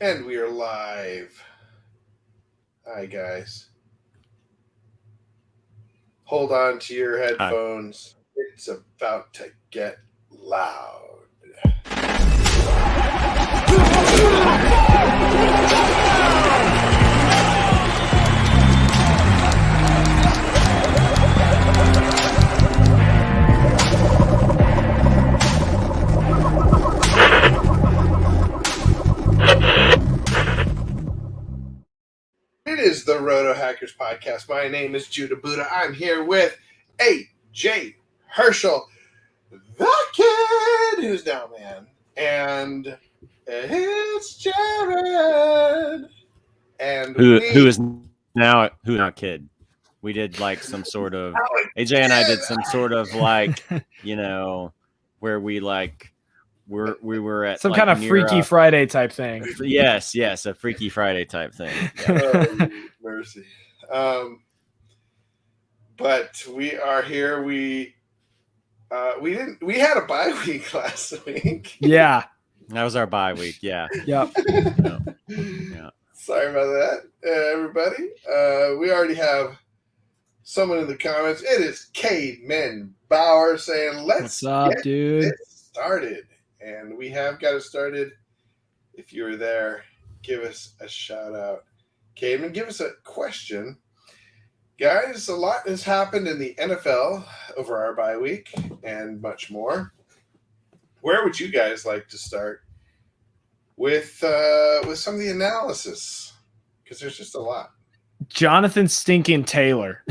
And we are live. Hi, guys. Hold on to your Hi. headphones. It's about to get loud. It is the Roto Hackers Podcast. My name is Judah Buddha. I'm here with A.J. Herschel, the kid who's now man. And it's Jared. And Who is now kid? We did like some sort of AJ and I did some sort of like where we like we were at some like kind of near, Freaky Friday type thing. Yes, a Freaky Friday type thing. Yeah. Oh, mercy. But we are here. We had a bye week last week. Yeah. That was our bye week. Yeah. Yep. Yeah. Sorry about that, everybody. We already have someone in the comments. It is Caveman Bauer saying, "Let's What's up, get dude? this started." And we have got it started. If you were there, give us a shout out. Caveman, give us a question. Guys, a lot has happened in the NFL over our bye week and much more. Where would you guys like to start with some of the analysis? Because there's just a lot. Jonathan Stinking Taylor.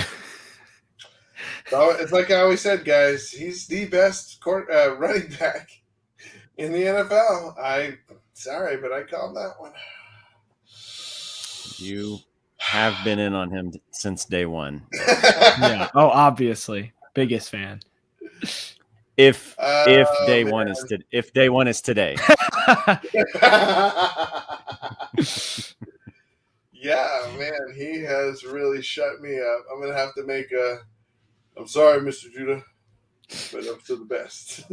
So it's like I always said, guys, he's the best running back in the NFL. Sorry, but I called that one. You have been in on him since day one. Yeah. Oh, obviously. Biggest fan. If day one is today. Yeah, man, he has really shut me up. I'm gonna have to make I'm sorry, Mr. Judah, but I'm still the best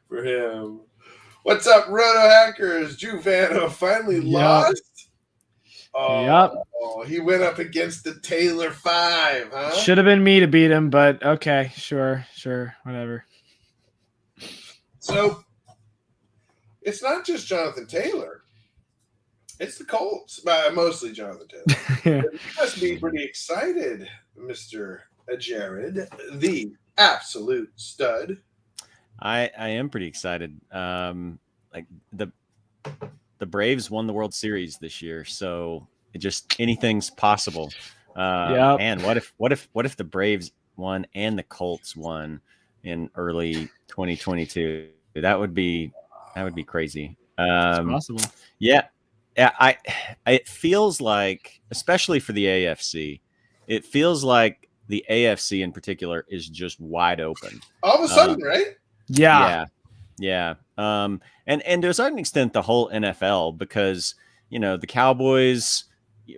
for him. What's up, Roto Hackers? Juvano finally lost. Oh, he went up against the Taylor 5, huh? Should have been me to beat him, but okay, sure, whatever. So it's not just Jonathan Taylor. It's the Colts, mostly Jonathan Taylor. You must be pretty excited, Mr. Jared, the absolute stud. I am pretty excited. Like the Braves won the World Series this year, so anything's possible. And what if the Braves won and the Colts won in early 2022? That would be crazy. It's possible. Yeah. It feels like, especially for the AFC, it feels like the AFC in particular is just wide open. All of a sudden, right? Yeah. And to a certain extent, the whole NFL, because the Cowboys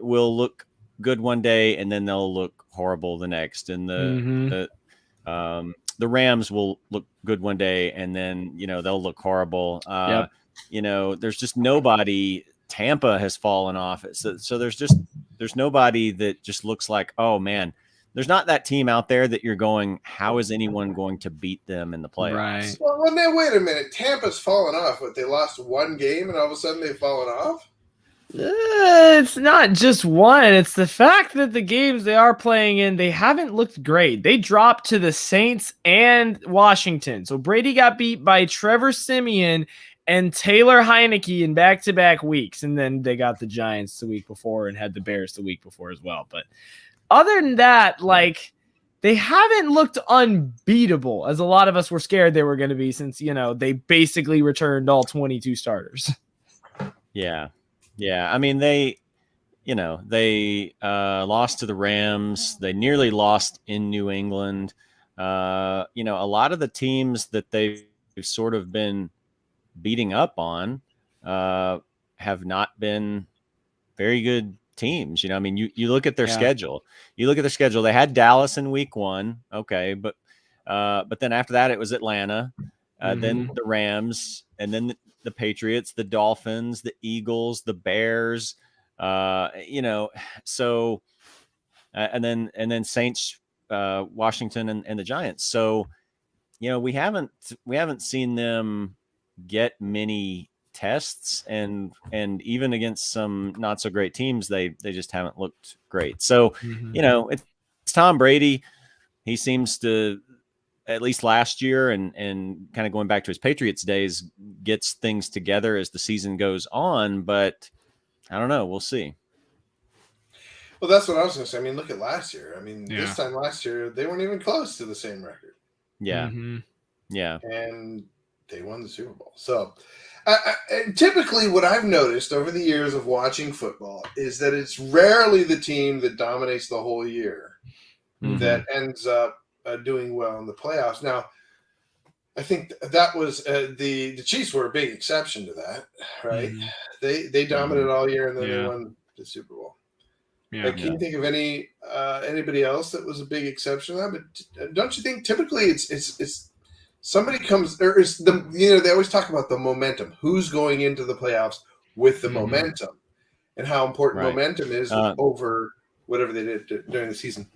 will look good one day and then they'll look horrible the next, and the Rams will look good one day and then they'll look horrible. There's just nobody. Tampa has fallen off. So there's nobody that just looks like, oh man, there's not that team out there that you're going, how is anyone going to beat them in the playoffs? Right. Well, now wait a minute. Tampa's fallen off. But they lost one game and all of a sudden they've fallen off? It's not just one. It's the fact that the games they are playing in, they haven't looked great. They dropped to the Saints and Washington. So Brady got beat by Trevor Siemian and Taylor Heineke in back-to-back weeks. And then they got the Giants the week before and had the Bears the week before as well. But other than that, like, they haven't looked unbeatable, as a lot of us were scared they were going to be, since, they basically returned all 22 starters. Yeah. I mean, they lost to the Rams. They nearly lost in New England. A lot of the teams that they've sort of been beating up on have not been very good teams. I mean, you look at their schedule. You look at their schedule. They had Dallas in week 1. Okay, but then after that it was Atlanta, then the Rams, and then the Patriots, the Dolphins, the Eagles, the Bears, so and then Saints, Washington, and the Giants. So, we haven't seen them get many tests, and even against some not so great teams, they just haven't looked great. So, it's Tom Brady. He seems to, at least last year and kind of going back to his Patriots days, gets things together as the season goes on, but I don't know. We'll see. Well, that's what I was going to say. I mean, look at last year. I mean, this time last year, they weren't even close to the same record. Yeah. Yeah. And they won the Super Bowl. So, and typically what I've noticed over the years of watching football is that it's rarely the team that dominates the whole year that ends up doing well in the playoffs. Now, I think that was the Chiefs were a big exception to that, right? They dominated all year, and then they won the Super Bowl. Yeah, can you think of anybody else that was a big exception to that? But don't you think typically it's somebody comes, or is they always talk about the momentum. Who's going into the playoffs with the momentum, and how important momentum is over whatever they did during the season.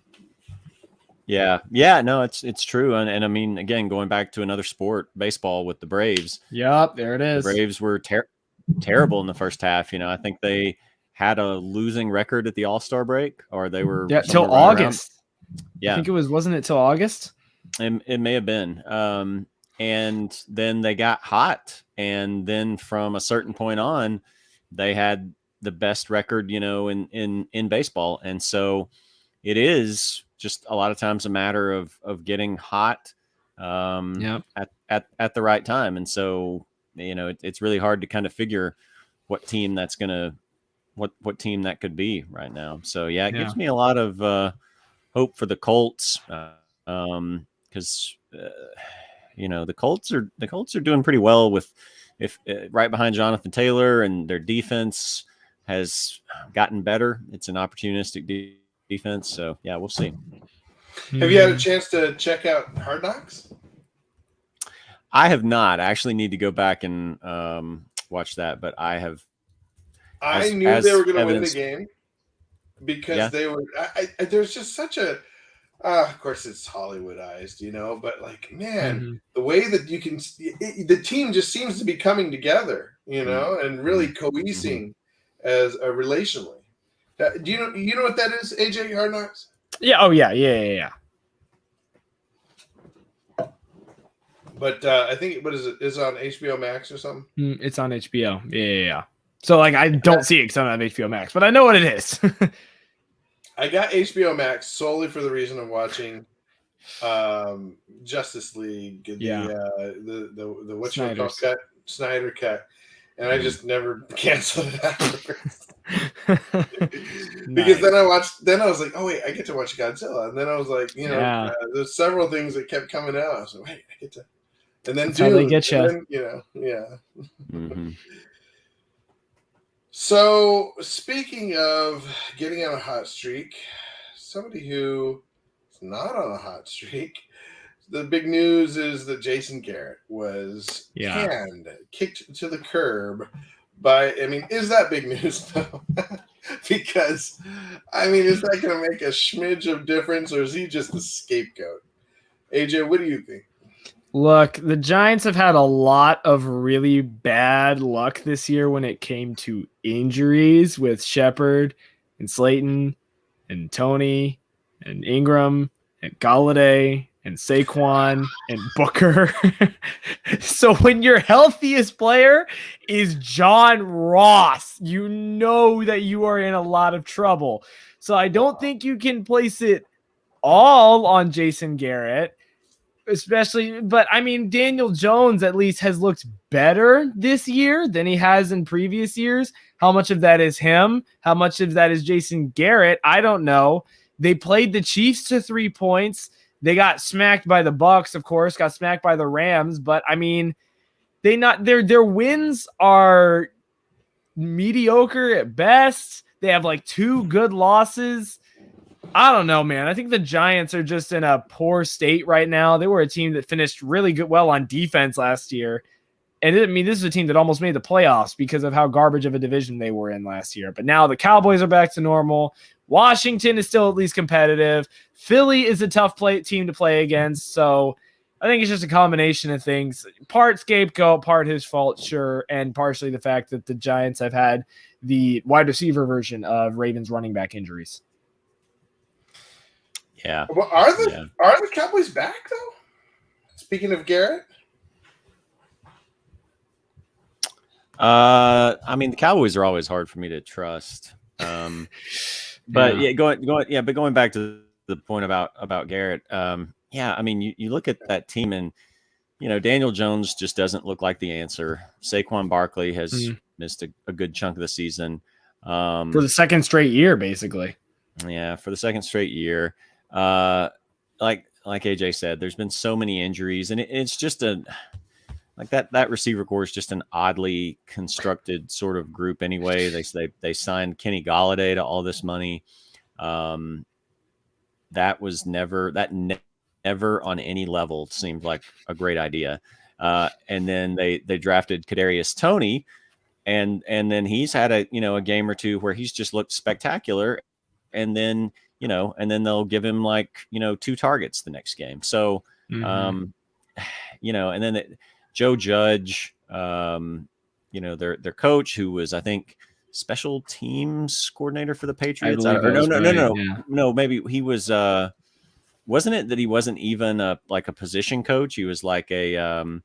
Yeah, no, it's true, and I mean, again, going back to another sport, baseball with the Braves. Yep, there it is. The Braves were terrible in the first half. I think they had a losing record at the All-Star break, or they were till August. Yeah, I think wasn't it till August? It may have been. And then they got hot, and then from a certain point on, they had the best record, in baseball, and so it is just a lot of times a matter of getting hot at the right time. And so, it's really hard to kind of figure what team that's going to, what team that could be right now. So it gives me a lot of hope for the Colts. Because, the Colts are doing pretty well with right behind Jonathan Taylor, and their defense has gotten better. It's an opportunistic defense. So we'll see. Have you had a chance to check out Hard Knocks? I have not. I actually need to go back and watch that, but I have. I knew they were going to win the game because they were. There's just such a. Of course, it's Hollywoodized, but the way that you can, the team just seems to be coming together, and really cohesing as relationally. Do you know what that is, AJ? Hard Knocks? Yeah. Oh, yeah. But I think what is it? Is it on HBO Max or something? It's on HBO. Yeah. So I don't see it because I don't have HBO Max, but I know what it is. I got HBO Max solely for the reason of watching Justice League, the what's your call cut, Snyder cut, and I just never canceled it afterwards. Because then I was like, oh wait, I get to watch Godzilla, and then I was like, there's several things that kept coming out. I was like, wait, I get to, and then that's how they get you. Then, So, speaking of getting on a hot streak, somebody who is not on a hot streak, the big news is that Jason Garrett was kicked to the curb by, is that big news though? Because, is that going to make a smidge of difference, or is he just the scapegoat? AJ, what do you think? Look, the Giants have had a lot of really bad luck this year when it came to injuries with Shepard and Slayton and Tony and Ingram and Galladay and Saquon and Booker. So when your healthiest player is John Ross, you know that you are in a lot of trouble. So I don't think you can place it all on Jason Garrett. Especially, but Daniel Jones at least has looked better this year than he has in previous years. How much of that is him? How much of that is Jason Garrett? I don't know. They played the Chiefs to 3 points. They got smacked by the Bucks, of course, got smacked by the Rams, but their wins are mediocre at best. They have 2 good losses. I don't know, man. I think the Giants are just in a poor state right now. They were a team that finished really well on defense last year. And I mean, this is a team that almost made the playoffs because of how garbage of a division they were in last year. But now the Cowboys are back to normal. Washington is still at least competitive. Philly is a tough team to play against. So I think it's just a combination of things. Part scapegoat, part his fault, sure, and partially the fact that the Giants have had the wide receiver version of Ravens running back injuries. Yeah. Well, are the Cowboys back though? Speaking of Garrett, I mean, the Cowboys are always hard for me to trust. But going back to the point about Garrett, I mean, you look at that team and, Daniel Jones just doesn't look like the answer. Saquon Barkley has missed a good chunk of the season. For the second straight year, basically. Yeah, for the second straight year. Like AJ said, there's been so many injuries, and it's just that receiver core is just an oddly constructed sort of group anyway. They signed Kenny Golladay to all this money. That was never on any level seemed like a great idea. And then they drafted Kadarius Toney, and then he's had a game or two where he's just looked spectacular, and then they'll give him 2 targets the next game. So and then Joe Judge, their coach, who was, I think, special teams coordinator for the Patriots. No, maybe he was. Wasn't it that he wasn't even a position coach? He was like linebackers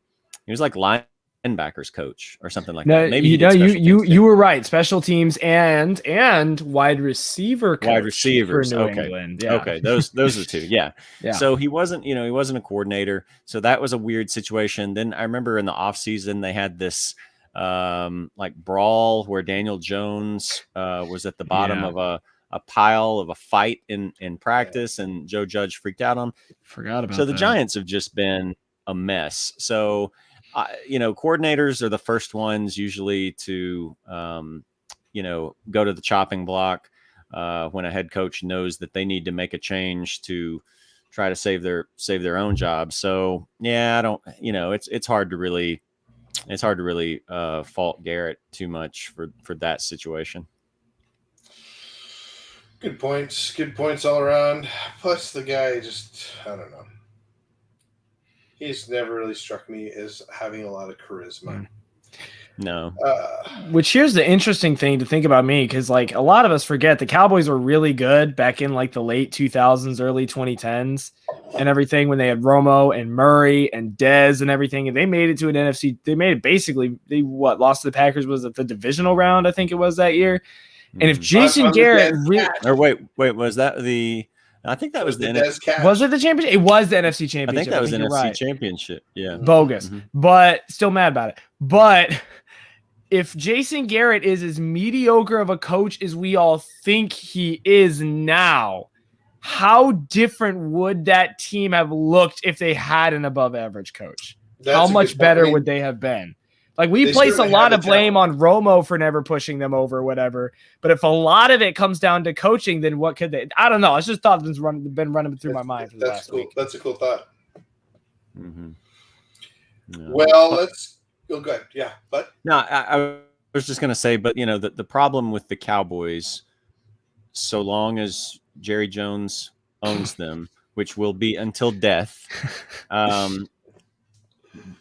coach or something like that. Maybe you were right. Special teams and wide receiver coach. Wide receivers. For New Okay. England. Yeah. Okay. Those are 2. Yeah. Yeah. So he wasn't a coordinator. So that was a weird situation. Then I remember in the offseason they had this brawl where Daniel Jones was at the bottom of a pile of a fight in practice, and Joe Judge freaked out on him. Forgot about So the that. Giants have just been a mess. So coordinators are the first ones usually to go to the chopping block when a head coach knows that they need to make a change to try to save their own job. So yeah, I don't, it's hard to really fault Garrett too much for that situation. Good points all around. Plus the guy I don't know. He's never really struck me as having a lot of charisma. No. Which here's the interesting thing to think about me, because a lot of us forget the Cowboys were really good back in the late 2000s, early 2010s and everything, when they had Romo and Murray and Dez and everything, and they made it to an NFC. They made it basically. They lost to the Packers, was it the divisional round? I think it was that year. And if Jason Garrett was that the? I think that was the NFC. Was it the championship? It was the NFC championship. I think that was the NFC championship. Yeah. Bogus, but still mad about it. But if Jason Garrett is as mediocre of a coach as we all think he is now, how different would that team have looked if they had an above average coach? How much better would they have been? We place a lot of blame on Romo for never pushing them over or whatever. But if a lot of it comes down to coaching, then what could they? I don't know. It's just thought that's been running through my mind for the last week. That's a cool thought. Mm-hmm. No. Well, let's go. Good. Yeah. But no, I was just going to say, but the problem with the Cowboys, so long as Jerry Jones owns them, which will be until death.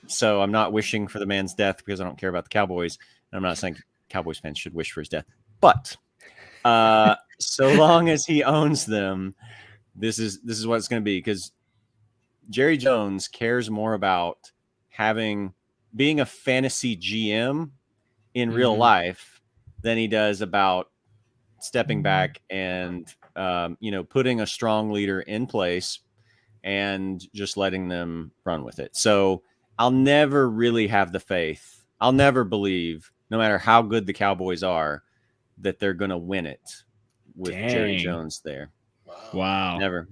So I'm not wishing for the man's death because I don't care about the Cowboys. And I'm not saying Cowboys fans should wish for his death. But so long as he owns them, this is what it's going to be, because Jerry Jones cares more about being a fantasy GM in real life than he does about stepping back and putting a strong leader in place and just letting them run with it. So I'll never really have the faith. I'll never believe, no matter how good the Cowboys are, that they're going to win it with Jerry Jones there. Wow. Never.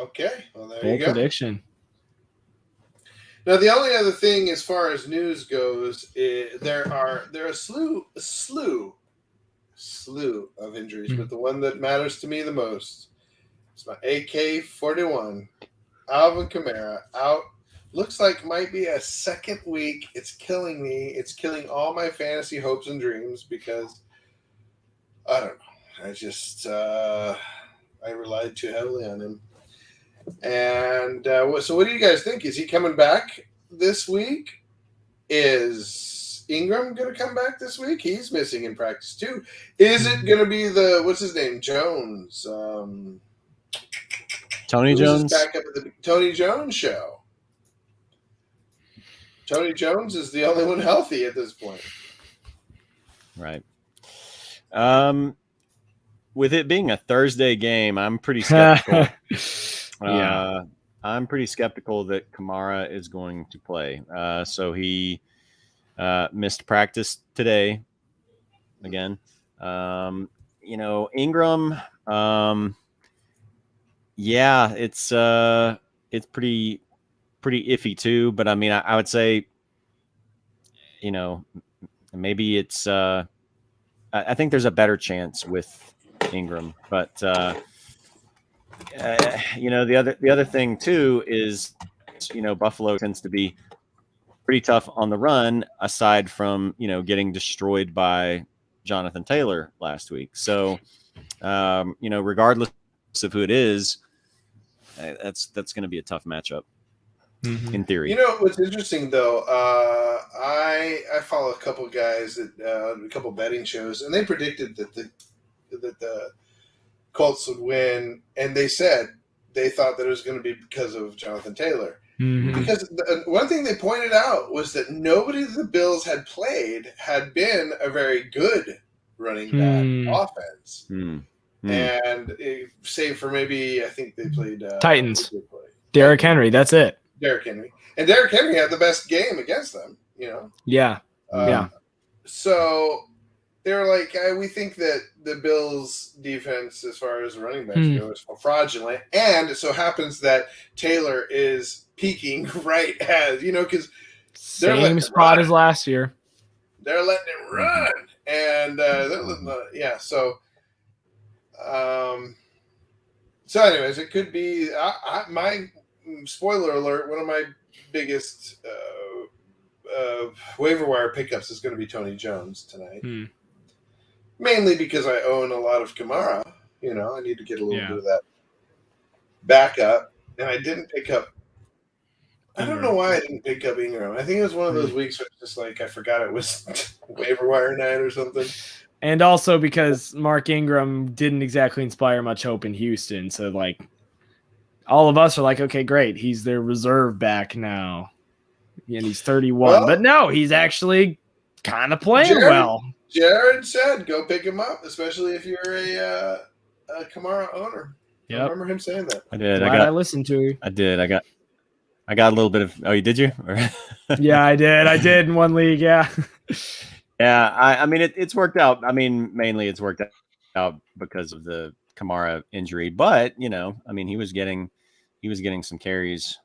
Okay. Well, there Bold you go. prediction. Now, the only other thing as far as news goes, there are a slew of injuries, but the one that matters to me the most is my AK-41. Alvin Kamara out looks like might be a second week. It's killing me. It's killing all my fantasy hopes and dreams because I don't know. I just I relied too heavily on him. And so, what do you guys think? Is he coming back this week? Is Ingram going to come back this week? He's missing in practice too. Is it going to be the what's his name, Jones? Tony Jones. Back up at the Tony Jones show. Tony Jones is the only one healthy at this point. Right. With it being a Thursday game, I'm pretty skeptical. Yeah. I'm pretty skeptical that Kamara is going to play. So he missed practice today again. Ingram. Yeah, it's pretty iffy too. But I mean, I would say, maybe it's. I think there's a better chance with Ingram, but the other thing too is, Buffalo tends to be pretty tough on the run, aside from getting destroyed by Jonathan Taylor last week. So, regardless of who it is, that's going to be a tough matchup in theory. What's interesting though, I follow a couple of guys that a couple betting shows, and they predicted that the Colts would win, and they said they thought that it was going to be because of Jonathan Taylor. Mm-hmm. Because one thing they pointed out was that nobody the Bills had played had been a very good running back offense. And save for maybe, I think they played Titans. Derrick Henry, that's it. Derrick Henry. And Derrick Henry had the best game against them, Yeah. So they're like, we think that the Bills' defense, as far as running backs go, is fraudulent. And it so happens that Taylor is peaking right as, because same spot as last year. They're letting it run. And they're letting so anyways, it could be my spoiler alert. One of my biggest waiver wire pickups is going to be Tony Jones tonight. Mainly because I own a lot of Kamara. I need to get a little bit of that backup, and I didn't pick up. I don't know why I didn't pick up Ingram. I think it was one of those weeks where it's just like I forgot it was waiver wire night or something. And also because Mark Ingram didn't exactly inspire much hope in Houston. So, all of us are like, okay, great. He's their reserve back now. And he's 31. Well, but no, he's actually kind of playing well. Jared said, go pick him up, especially if you're a Kamara owner. Yep. I remember him saying that. I did. I listened to you. I did. I got a little bit of. Oh, you did you? Yeah, I did. I did in one league. Yeah. Yeah. I mean, it's worked out. I mean, mainly it's worked out because of the Kamara injury. But I mean, he was getting some carries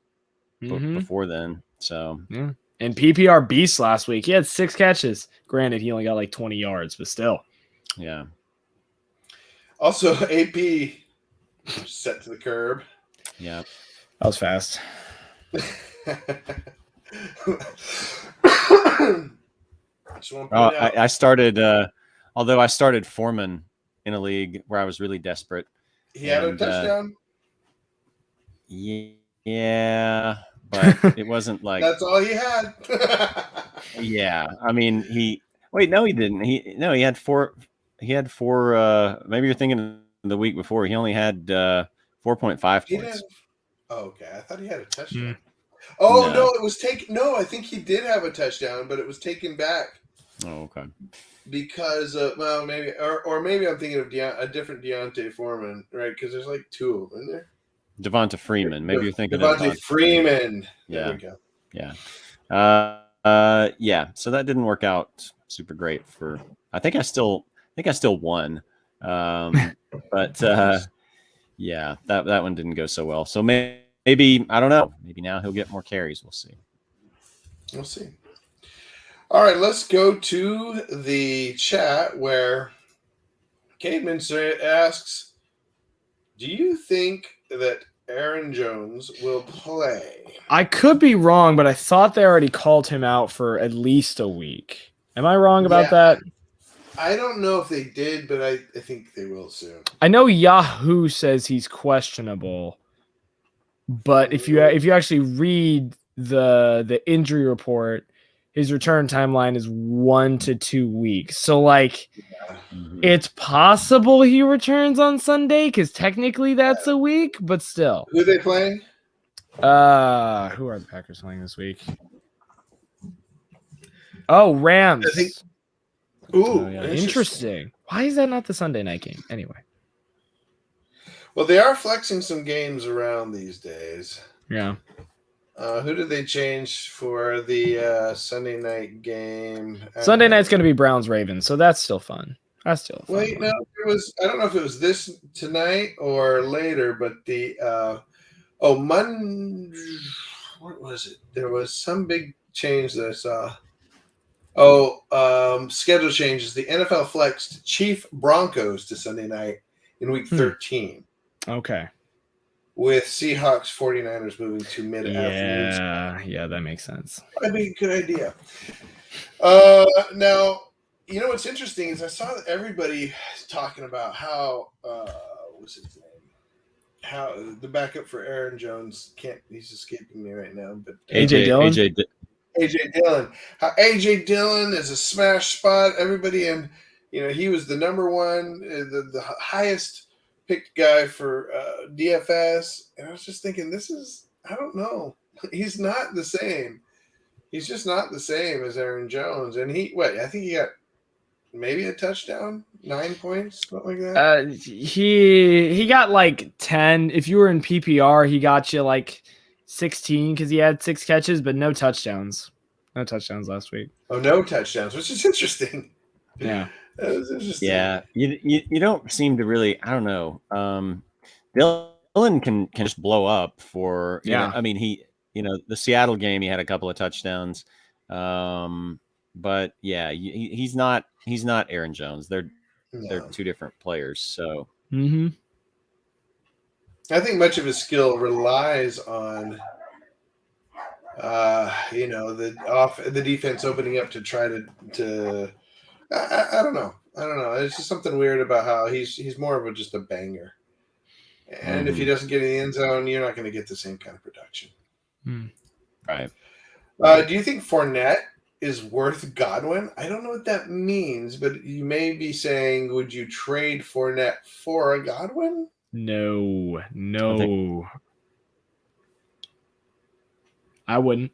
before then. So yeah. And PPR beast last week. He had 6 catches. Granted, he only got 20 yards, but still. Yeah. Also, AP set to the curb. Yeah. That was fast. I started, although I started Foreman in a league where I was really desperate. He had a touchdown? Yeah, but it wasn't like that's all he had. Yeah, I mean he didn't. He had four. Maybe you're thinking of the week before. He only had 4.5 points. Oh, okay. I thought he had a touchdown. Oh no, it was taken. No, I think he did have a touchdown, but it was taken back. Oh, okay. Because maybe or maybe I'm thinking of a different Deontay Foreman, right? Because there's 2 of them in there. Devonta Freeman. Maybe you're thinking of Devonta Freeman. Yeah. There we go. Yeah. Yeah. So that didn't work out super great for. I think I still won. But yeah, that one didn't go so well. So maybe I don't know. Maybe now he'll get more carries. We'll see. We'll see. All right, let's go to the chat where Cademan asks, do you think that Aaron Jones will play. I could be wrong, but I thought they already called him out for at least a week. Am I wrong about that? I don't know if they did, but I think they will soon. I know Yahoo says he's questionable, but if you actually read the injury report, his return timeline is 1 to 2 weeks. So like, it's possible he returns on Sunday because technically that's a week, but still. Who are they playing? Who are the Packers playing this week? Oh, Rams. I think. Ooh, Oh, yeah. Interesting. Why is that not the Sunday night game? Anyway. Well, they are flexing some games around these days. Yeah. Who did they change for the Sunday night game? Sunday night's going to be Browns Ravens, so that's still fun. That's still fun. Wait, no, it was. I don't know if it was this tonight or later, but the Monday. What was it? There was some big change that I saw. Schedule changes. The NFL flexed Chief Broncos to Sunday night in week 13. Okay. With Seahawks 49ers moving to mid-afternoon. Yeah, that makes sense. I mean, good idea. Now, you know what's interesting is I saw that everybody talking about how what's his name? How the backup for Aaron Jones he's escaping me right now, but AJ Dillon. AJ Dillon. How AJ Dillon is a smash spot. Everybody he was the number one, the highest picked guy for DFS, and I was just thinking, I don't know. He's not the same. He's just not the same as Aaron Jones. And I think he got maybe a touchdown, 9 points, something like that. He got like 10. If you were in PPR, he got you like 16 because he had 6 catches, but no touchdowns. No touchdowns last week. Oh, no touchdowns, which is interesting. Yeah. That was interesting. Yeah, you don't seem to really. I don't know. Dillon can just blow up for. I mean, the Seattle game he had a couple of touchdowns, but yeah, he's not Aaron Jones. They're two different players. So I think much of his skill relies on the defense opening up to try to. I don't know. It's just something weird about how he's more of just a banger. And if he doesn't get in the end zone, you're not going to get the same kind of production. Right. Do you think Fournette is worth Godwin? I don't know what that means, but you may be saying, would you trade Fournette for a Godwin? No. I wouldn't.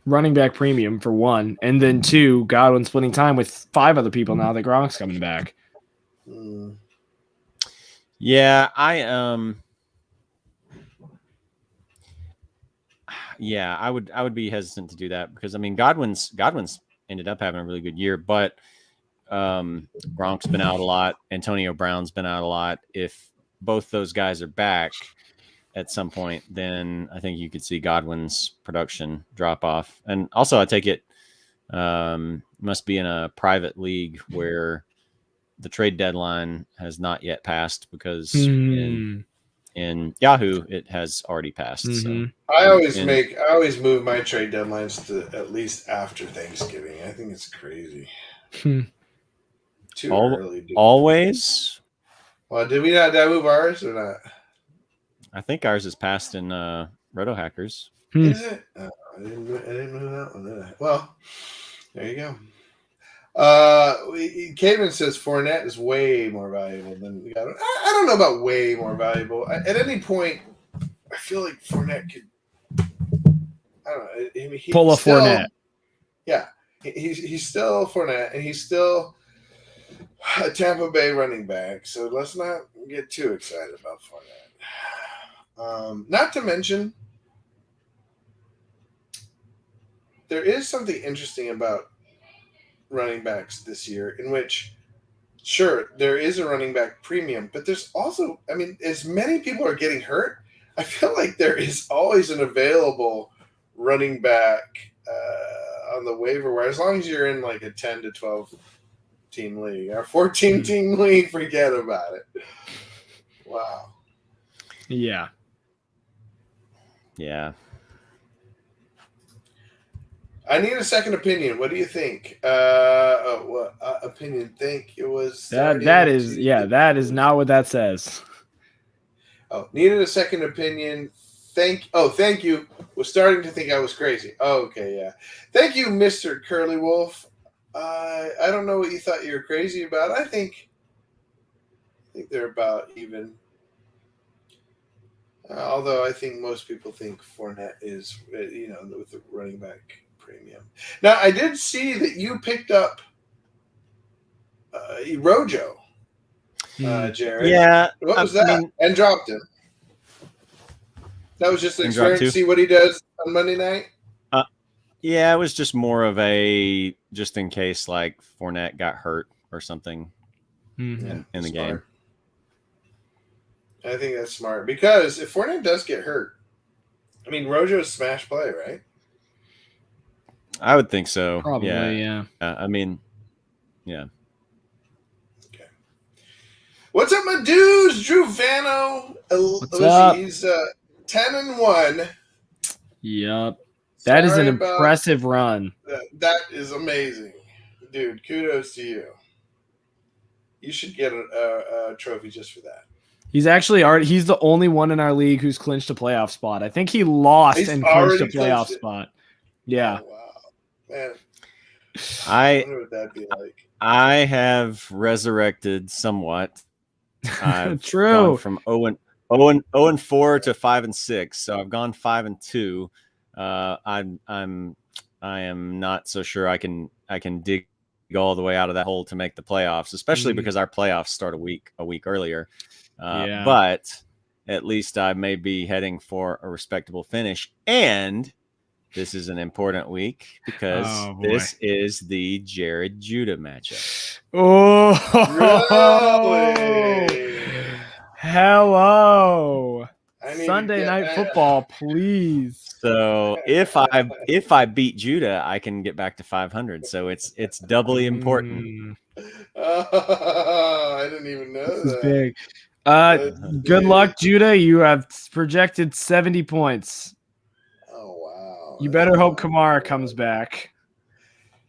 Running back premium for 1, and then 2, Godwin splitting time with 5 other people now that Gronk's coming back. Yeah, I would be hesitant to do that because I mean Godwin's ended up having a really good year, but Gronk's been out a lot, Antonio Brown's been out a lot. If both those guys are back at some point, then I think you could see Godwin's production drop off. And also I take it must be in a private league where the trade deadline has not yet passed because in Yahoo it has already passed. So. I always move my trade deadlines to at least after Thanksgiving. I think it's crazy. Too early. Always? Well, did I move ours or not? I think ours is passed in Roto Hackers. Is it? I didn't move that one, did I? Well, there you go. Cameron says Fournette is way more valuable than Godwin. I don't know about way more valuable. At any point, I feel like Fournette could. I don't know. I mean, pull a Fournette. Yeah, he's still Fournette, and he's still a Tampa Bay running back. So let's not get too excited about Fournette. Not to mention, there is something interesting about running backs this year in which, sure, there is a running back premium, but there's also, I mean, as many people are getting hurt, I feel like there is always an available running back on the waiver wire, as long as you're in like a 10 to 12 team league or 14 team league, forget about it. Wow. Yeah. Yeah. I need a second opinion. What do you think? What opinion? Think it was That starting is to- that is not what that says. Oh, needed a second opinion. Thank you. Was starting to think I was crazy. Oh, okay, yeah. Thank you, Mr. Curly Wolf. I don't know what you thought you were crazy about. I think they're about even. Although I think most people think Fournette is, with the running back premium. Now, I did see that you picked up Rojo, Jared. Yeah. What was that? And dropped him. That was just an And dropped experiment to too? see what he does on Monday night? Yeah, it was just more of a just in case like Fournette got hurt or something in the smart. game. I think that's smart because if Fournette does get hurt, I mean, Rojo's smash play, right? I would think so. Probably, yeah. I mean, yeah. Okay. What's up, my dudes? Drew Vano. What's up? He's 10-1. Yep. That is an Sorry about impressive run. that is amazing, dude. Kudos to you. You should get a trophy just for that. He's the only one in our league who's clinched a playoff spot. I think he lost He's and clinched a already playoff clinched it. spot. Yeah. Oh, wow, man. I wonder what that'd be like. I have resurrected somewhat. I've True. gone from 0-4 to 5-6, so I've gone 5-2. I am not so sure I can dig all the way out of that hole to make the playoffs, especially because our playoffs start a week earlier. Yeah. But at least I may be heading for a respectable finish. And this is an important week because this is the Jared Judah matchup. Oh, Really? hello. I need to Sunday get night that. football, please. So if I beat Judah, I can get back to 500. So it's doubly important. Oh, I didn't even know This is that. big. That's Good big. luck, Judah. You have projected 70 points. Oh, wow. You better hope Kamara comes back.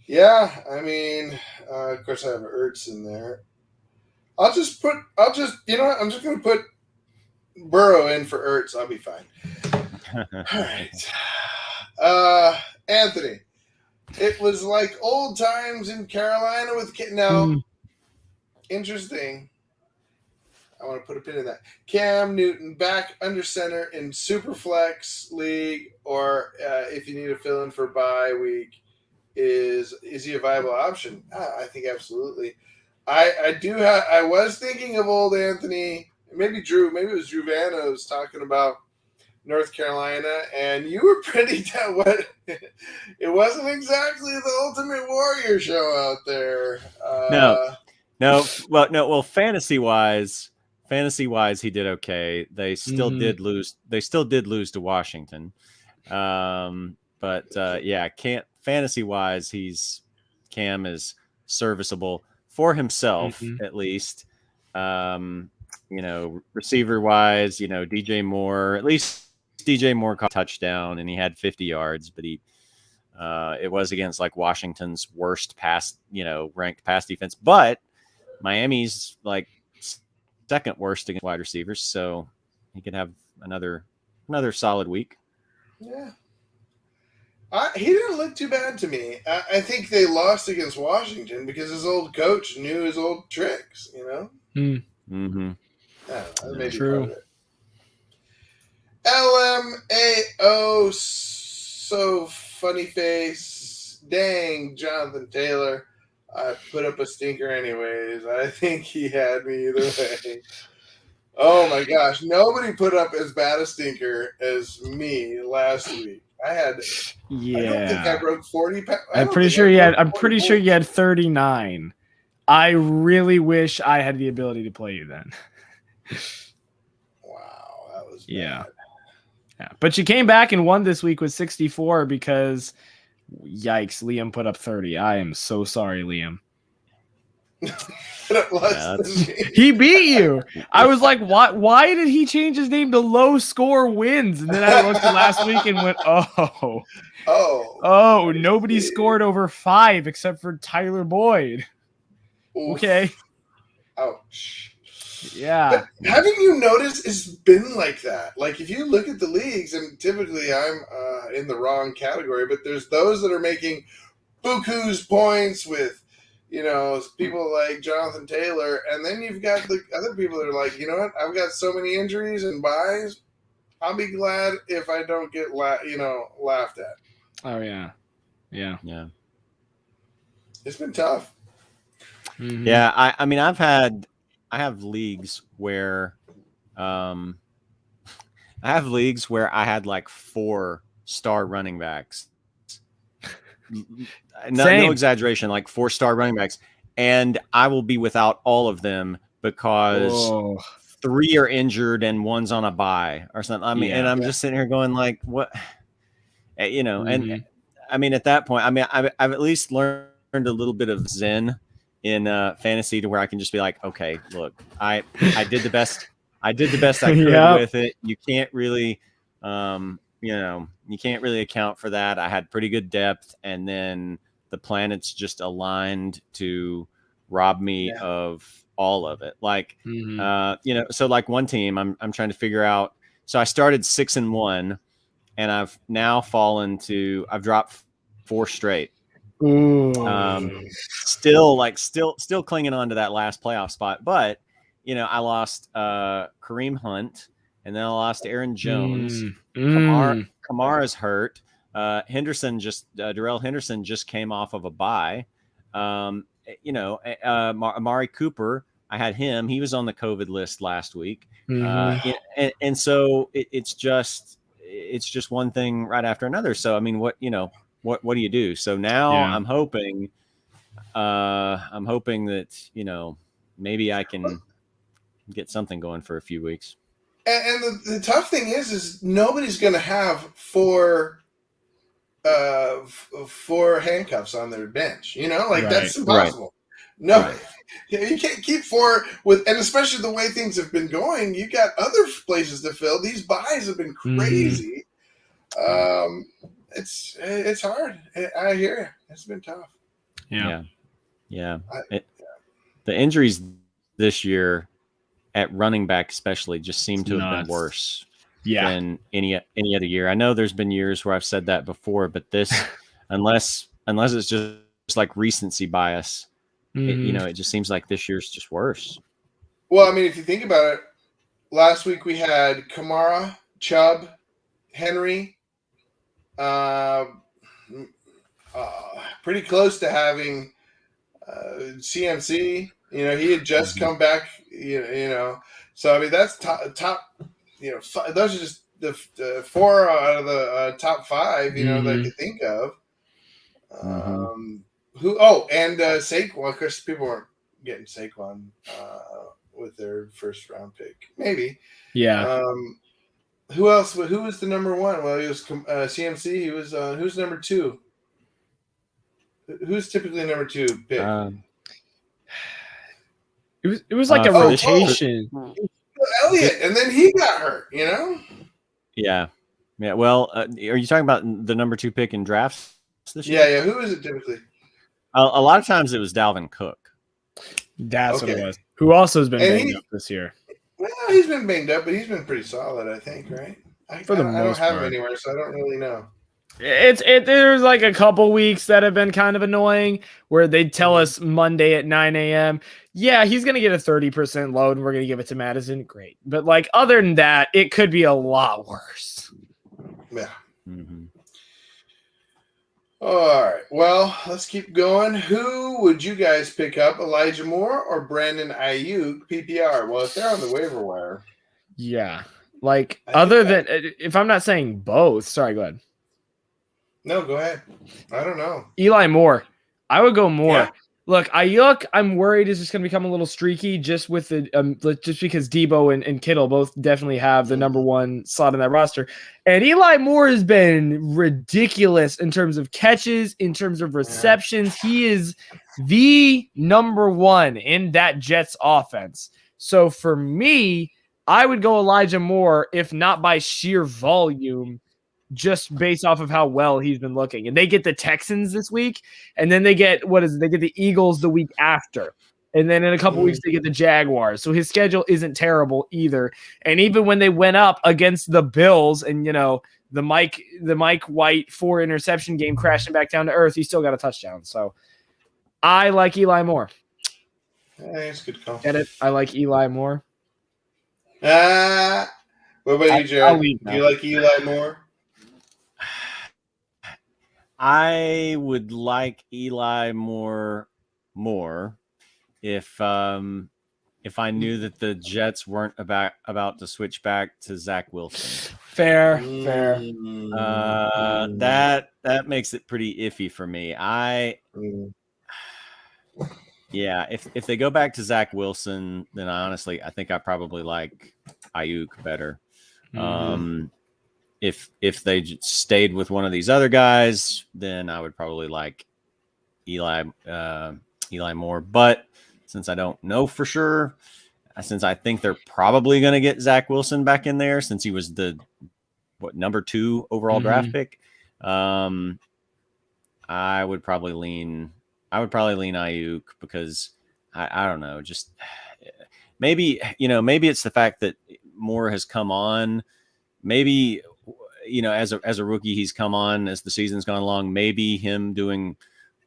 Yeah, I mean, of course I have Ertz in there. I'm just going to put Burrow in for Ertz. I'll be fine. All right. Anthony, it was like old times in Carolina with now. Interesting. I want to put a pin in that. Cam Newton back under center in Superflex League, or if you need a fill-in for bye week, is he a viable option? I think absolutely. I was thinking of old Anthony, maybe Drew, maybe it was Drew Vanos talking about North Carolina, and you were pretty it wasn't exactly the Ultimate Warrior show out there. Well, fantasy wise, he did okay. They still did lose. They still did lose to Washington. Fantasy wise, Cam is serviceable for himself at least. Receiver wise, DJ Moore, at least DJ Moore caught a touchdown and he had 50 yards, but it was against like Washington's worst ranked pass defense, but Miami's like second worst against wide receivers, so he could have another solid week. Yeah. He didn't look too bad to me. I think they lost against Washington because his old coach knew his old tricks, Mm-hmm. That may be True. part of it. LMAO, so funny face. Dang, Jonathan Taylor. I put up a stinker anyways. I think he had me either way. Oh my gosh. Nobody put up as bad a stinker as me last week. I don't think I broke 40 pounds. I'm pretty sure you had 39. I really wish I had the ability to play you then. Wow, that was bad. Yeah. But you came back and won this week with 64 because yikes, Liam put up 30. I am so sorry, Liam. He beat you. I was like, why did he change his name to Low Score Wins? And then I looked at last week and went, nobody scored over 5 except for Tyler Boyd. Oof. Okay. Ouch. Yeah. But haven't you noticed it's been like that? Like if you look at the leagues, and typically I'm in the wrong category, but there's those that are making buku's points with, people like Jonathan Taylor, and then you've got the other people that are like, you know what, I've got so many injuries and buys, I'll be glad if I don't get laughed at. Oh yeah. It's been tough. Mm-hmm. Yeah, I mean, I have leagues where, I had like 4 star running backs. No exaggeration, like 4-star running backs, and I will be without all of them because 3 are injured and 1's on a bye or something. I mean, and I'm just sitting here going like, what, and I mean, at that point, I mean, I've at least learned a little bit of zen in fantasy to where I can just be like, okay, look, I did the best I could with it. You can't really, you can't really account for that. I had pretty good depth, and then the planets just aligned to rob me of all of it. Like, so like one team I'm trying to figure out. So I started 6-1, and I've now I've dropped 4 straight. Still clinging on to that last playoff spot, but I lost Kareem Hunt, and then I lost Aaron Jones. Kamara's hurt. Darrell Henderson just came off of a bye. Amari Cooper, I had him. He was on the COVID list last week. And so it's just one thing right after another. So I mean, what do you do? So now I'm hoping that maybe I can get something going for a few weeks. And the tough thing is nobody's going to have 4 handcuffs on their bench. That's impossible. Right. No, you can't keep 4 and especially the way things have been going, you got other places to fill. These buys have been crazy. It's hard. I hear you. It's been tough. Yeah. The injuries this year at running back especially just seem to have been worse than any other year. I know there's been years where I've said that before, but this, unless it's just like recency bias, it just seems like this year's just worse. Well, I mean, if you think about it, last week we had Kamara, Chubb, Henry, pretty close to having CMC. He had just come back. So I mean that's top. Those are just the 4 out of the top 5. That I could think of. And Saquon. Of course, people weren't getting Saquon with their first round pick. Maybe. Yeah. Who else? Who was the number 1? Well, he was CMC. He was who's number 2? Who's typically number 2 pick? It was like a rotation. Elliott, and then he got hurt. Yeah. Well, are you talking about the number 2 pick in drafts this year? Yeah. Who is it typically? A lot of times it was Dalvin Cook. That's what it was. Who also has been banged up this year. Well, he's been banged up, but he's been pretty solid, I think, right? I don't have him anywhere, so I don't really know. There's like a couple weeks that have been kind of annoying where they'd tell us Monday at 9 a.m. Yeah, he's going to get a 30% load and we're going to give it to Madison. Great. But like other than that, it could be a lot worse. Yeah. All right. Well, let's keep going. Who would you guys pick up, Elijah Moore or Brandon Ayuk PPR? Well, if they're on the waiver wire. Yeah. Like other than if I'm not saying both. Sorry, go ahead. No, go ahead. I don't know. Eli Moore. I would go Moore. Yeah. Look, Ayuk, I'm worried is just going to become a little streaky just with the just because Debo and Kittle both definitely have the number one slot in that roster. And Eli Moore has been ridiculous in terms of catches, in terms of receptions. He is the number one in that Jets offense. So for me, I would go Elijah Moore, if not by sheer volume, just based off of how well he's been looking. And they get the Texans this week, and then they get they get the Eagles the week after. And then in a couple weeks they get the Jaguars. So his schedule isn't terrible either. And even when they went up against the Bills and the Mike White 4 interception game crashing back down to earth, he still got a touchdown. So I like Eli Moore. It's a good call. Get it? I like Eli Moore. What about you, Jared? Do you like Eli Moore? I would like Eli more if I knew that the Jets weren't about to switch back to Zach Wilson. Fair. That makes it pretty iffy for me. If they go back to Zach Wilson, then I think I probably like Ayuk better. If they stayed with one of these other guys, then I would probably like Eli Moore. But since I don't know for sure, since I think they're probably going to get Zach Wilson back in there, since he was the number 2 overall draft pick, I would probably lean Ayuk because I don't know, just maybe it's the fact that Moore has come on, maybe. As a rookie, he's come on as the season's gone along. Maybe him doing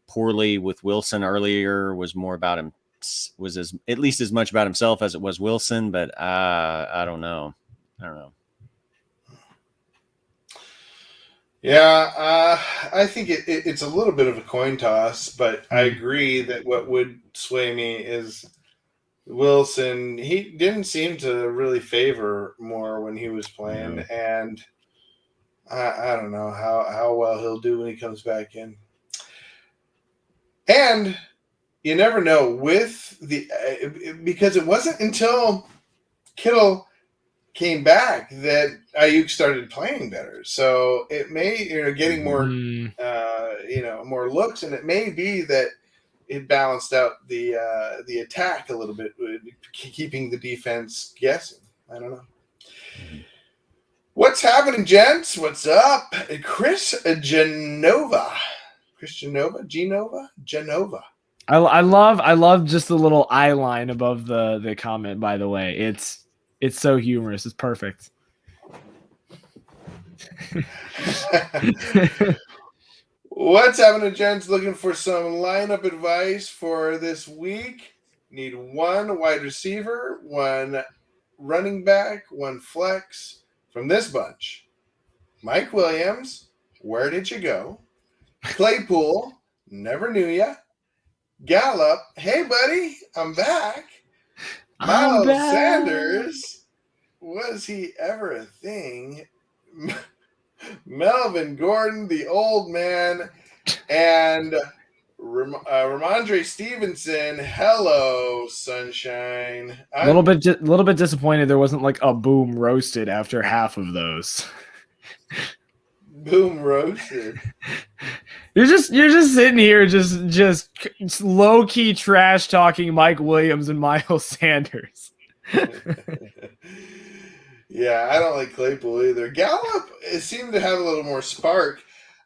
poorly with Wilson earlier was more about him, at least as much about himself as it was Wilson. But I don't know. Yeah, I think it's a little bit of a coin toss, but I agree that what would sway me is Wilson. He didn't seem to really favor Moore when he was playing, and I don't know how well he'll do when he comes back in. And you never know with because it wasn't until Kittle came back that Ayuk started playing better. So it may, getting more, more looks, and it may be that it balanced out the attack a little bit, keeping the defense guessing. I don't know. What's happening, gents? What's up? Chris Genova. I love just the little eye line above the comment, by the way. It's so humorous. It's perfect. What's happening, gents? Looking for some lineup advice for this week. Need 1 wide receiver, 1 running back, 1 flex. From this bunch: Mike Williams, where did you go? Claypool, never knew ya. Gallup, hey buddy, I'm back. Miles Sanders, was he ever a thing? Melvin Gordon, the old man, and Ramondre Stevenson. Hello, sunshine. A little bit disappointed there wasn't like a boom roasted after half of those. Boom roasted. You're just sitting here just low key trash talking Mike Williams and Miles Sanders. Yeah, I don't like Claypool either. Gallup seemed to have a little more spark.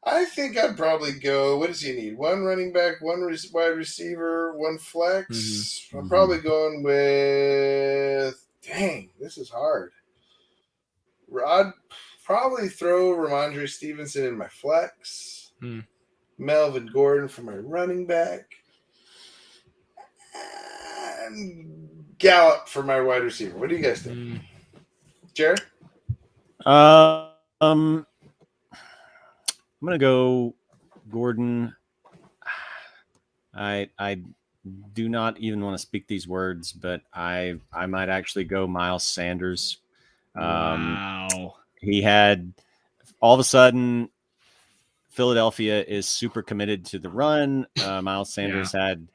I think I'd probably go. What does he need? 1 running back, 1 wide receiver, 1 flex. Mm-hmm. I'm probably going with. Dang, this is hard. I'd probably throw Ramondre Stevenson in my flex. Melvin Gordon for my running back, and Gallup for my wide receiver. What do you guys think, Jared? I'm gonna go Gordon. I do not even want to speak these words, but I might actually go Miles Sanders. Wow. He had all of a sudden Philadelphia is super committed to the run. Miles Sanders had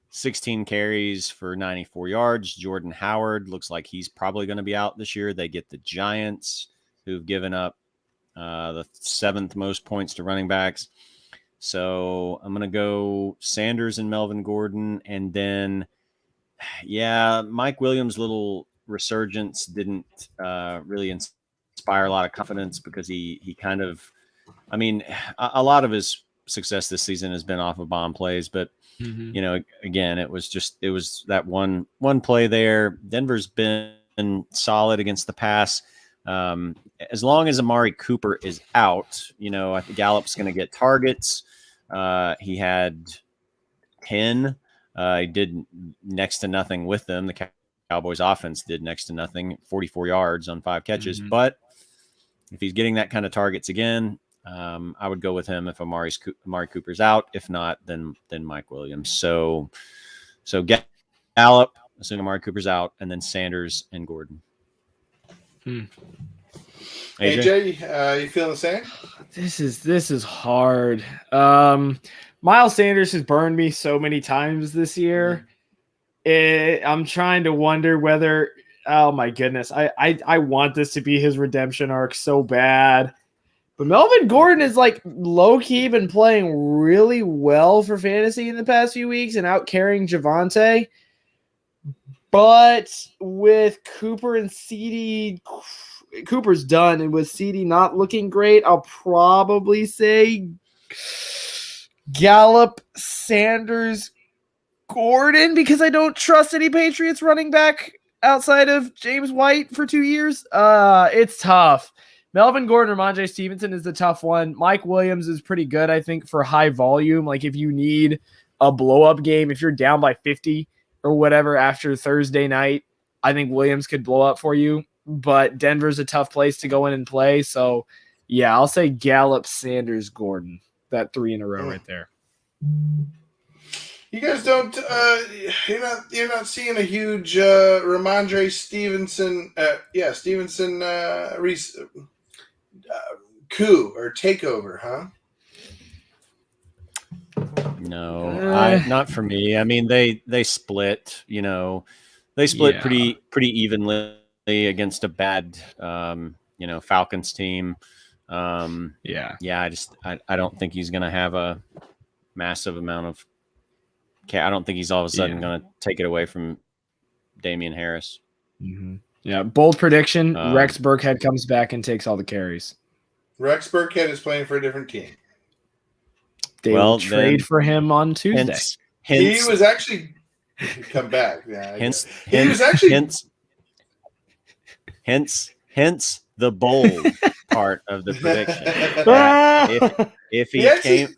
16 carries for 94 yards. Jordan Howard looks like he's probably going to be out this year. They get the Giants, who've given up the 7th most points to running backs. So I'm going to go Sanders and Melvin Gordon. And then, Mike Williams' little resurgence didn't really inspire a lot of confidence because he kind of, I mean, a lot of his success this season has been off of bomb plays, but again, it was that one play there. Denver's been solid against the pass. As long as Amari Cooper is out, I think Gallup's going to get targets. He had 10. He did next to nothing with them. The Cowboys offense did next to nothing, 44 yards on 5 catches. But if he's getting that kind of targets again, I would go with him if Amari Cooper's out. If not, then Mike Williams. So Gallup, assuming Amari Cooper's out, and then Sanders and Gordon. AJ, you feeling the same? This is hard. Miles Sanders has burned me so many times this year. I'm trying to wonder whether, oh my goodness, I want this to be his redemption arc so bad. But Melvin Gordon is like low-key been playing really well for fantasy in the past few weeks and out carrying Javonte. But with Cooper and CD, Cooper's done, and with CD not looking great, I'll probably say Gallup, Sanders, Gordon, because I don't trust any Patriots running back outside of James White for 2 years. It's tough. Melvin Gordon or Ramondre Stevenson is the tough one. Mike Williams is pretty good, I think, for high volume. Like if you need a blow-up game, if you're down by 50 or whatever after Thursday night, I think Williams could blow up for you. But Denver's a tough place to go in and play. So, yeah, I'll say Gallup, Sanders, Gordon. That 3 in a row right there. You guys don't. You're not seeing a huge Ramondre Stevenson. Coup or takeover, huh? No, not for me. I mean, they split. They split pretty evenly against a bad, Falcons team. I don't think he's going to have a massive amount of. I don't think he's all of a sudden going to take it away from Damian Harris. Yeah, bold prediction. Rex Burkhead comes back and takes all the carries. Rex Burkhead is playing for a different team. They will trade for him on Tuesday. He was actually come back. Yeah, hence the bold part of the prediction. If he came.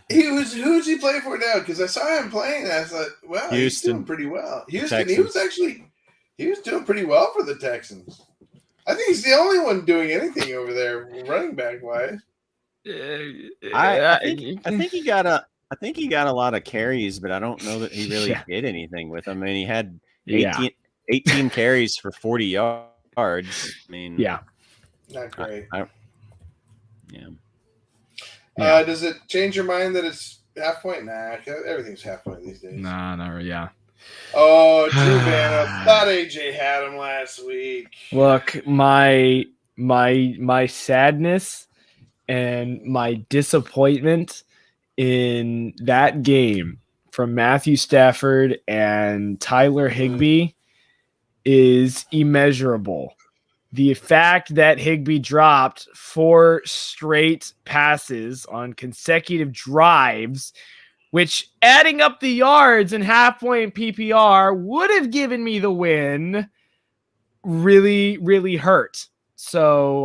Who's he playing for now? Because I saw him playing and I thought, well, Houston, he's doing pretty well. Houston, Texans. He was doing pretty well for the Texans. I think he's the only one doing anything over there, running back wise. I think he got a lot of carries, but I don't know that he really did anything with them. I mean, he had 18 carries for 40 yards. I mean, not great. Yeah. Does it change your mind that it's half point? Nah, everything's half point these days. Nah, never. Yeah. Oh, Drew Vanna. Thought AJ had him last week. Look, my sadness and my disappointment in that game from Matthew Stafford and Tyler Higbee is immeasurable. The fact that Higbee dropped 4 straight passes on consecutive drives, which adding up the yards and half-point PPR would have given me the win, really, really hurt. So,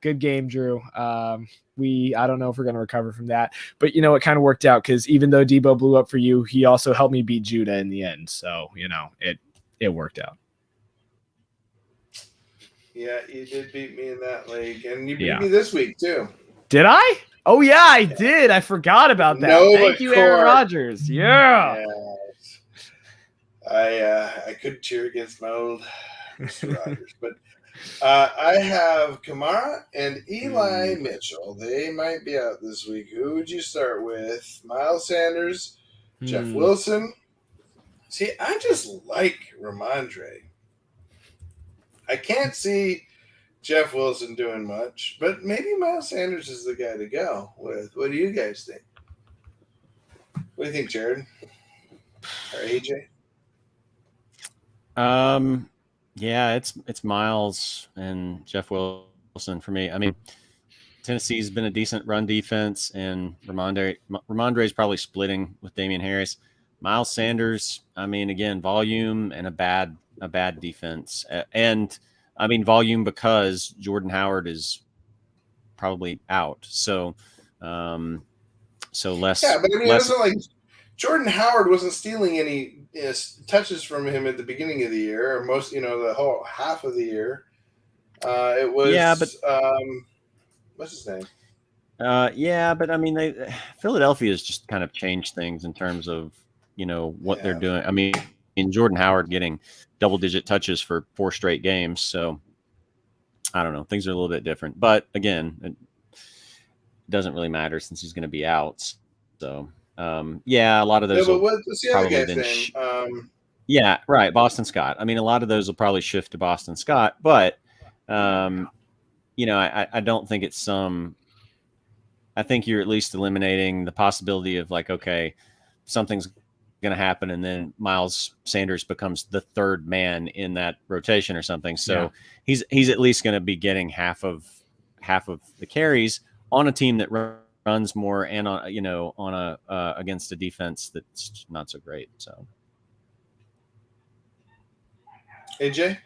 good game, Drew. I don't know if we're going to recover from that. But, it kind of worked out because even though Debo blew up for you, he also helped me beat Judah in the end. So, it worked out. Yeah, you did beat me in that league. And you beat me this week, too. Did I? Oh, yeah, I did. I forgot about that. Thank you, Aaron Rodgers. Yeah. I couldn't cheer against my old Mr. Rodgers. But I have Kamara and Eli Mitchell. They might be out this week. Who would you start with? Miles Sanders, Jeff Wilson, See, I just like Ramondre. I can't see Jeff Wilson doing much, but maybe Miles Sanders is the guy to go with. What do you guys think? What do you think, Jared? Or AJ? Yeah, it's Miles and Jeff Wilson for me. I mean, Tennessee's been a decent run defense, and Ramondre is probably splitting with Damian Harris. Miles Sanders, I mean, again, volume and a bad defense, and I mean volume because Jordan Howard is probably out, so less. Yeah, but I mean, less, it wasn't like Jordan Howard wasn't stealing any touches from him at the beginning of the year, or most, the whole half of the year. It was, yeah, but what's his name? Yeah, but I mean, Philadelphia has just kind of changed things in terms of what they're doing. I mean, in Jordan Howard getting double-digit touches for 4 straight games, so I don't know. Things are a little bit different, but again, it doesn't really matter since he's going to be out. So, yeah, a lot of those. Yeah, but what's the other guy's name? Yeah, right, Boston Scott. I mean, a lot of those will probably shift to Boston Scott, but I don't think it's some. I think you're at least eliminating the possibility of like, okay, something's going to happen, and then Miles Sanders becomes the third man in that rotation or something. So he's at least going to be getting half of the carries on a team that runs more and on a against a defense that's not so great. So AJ.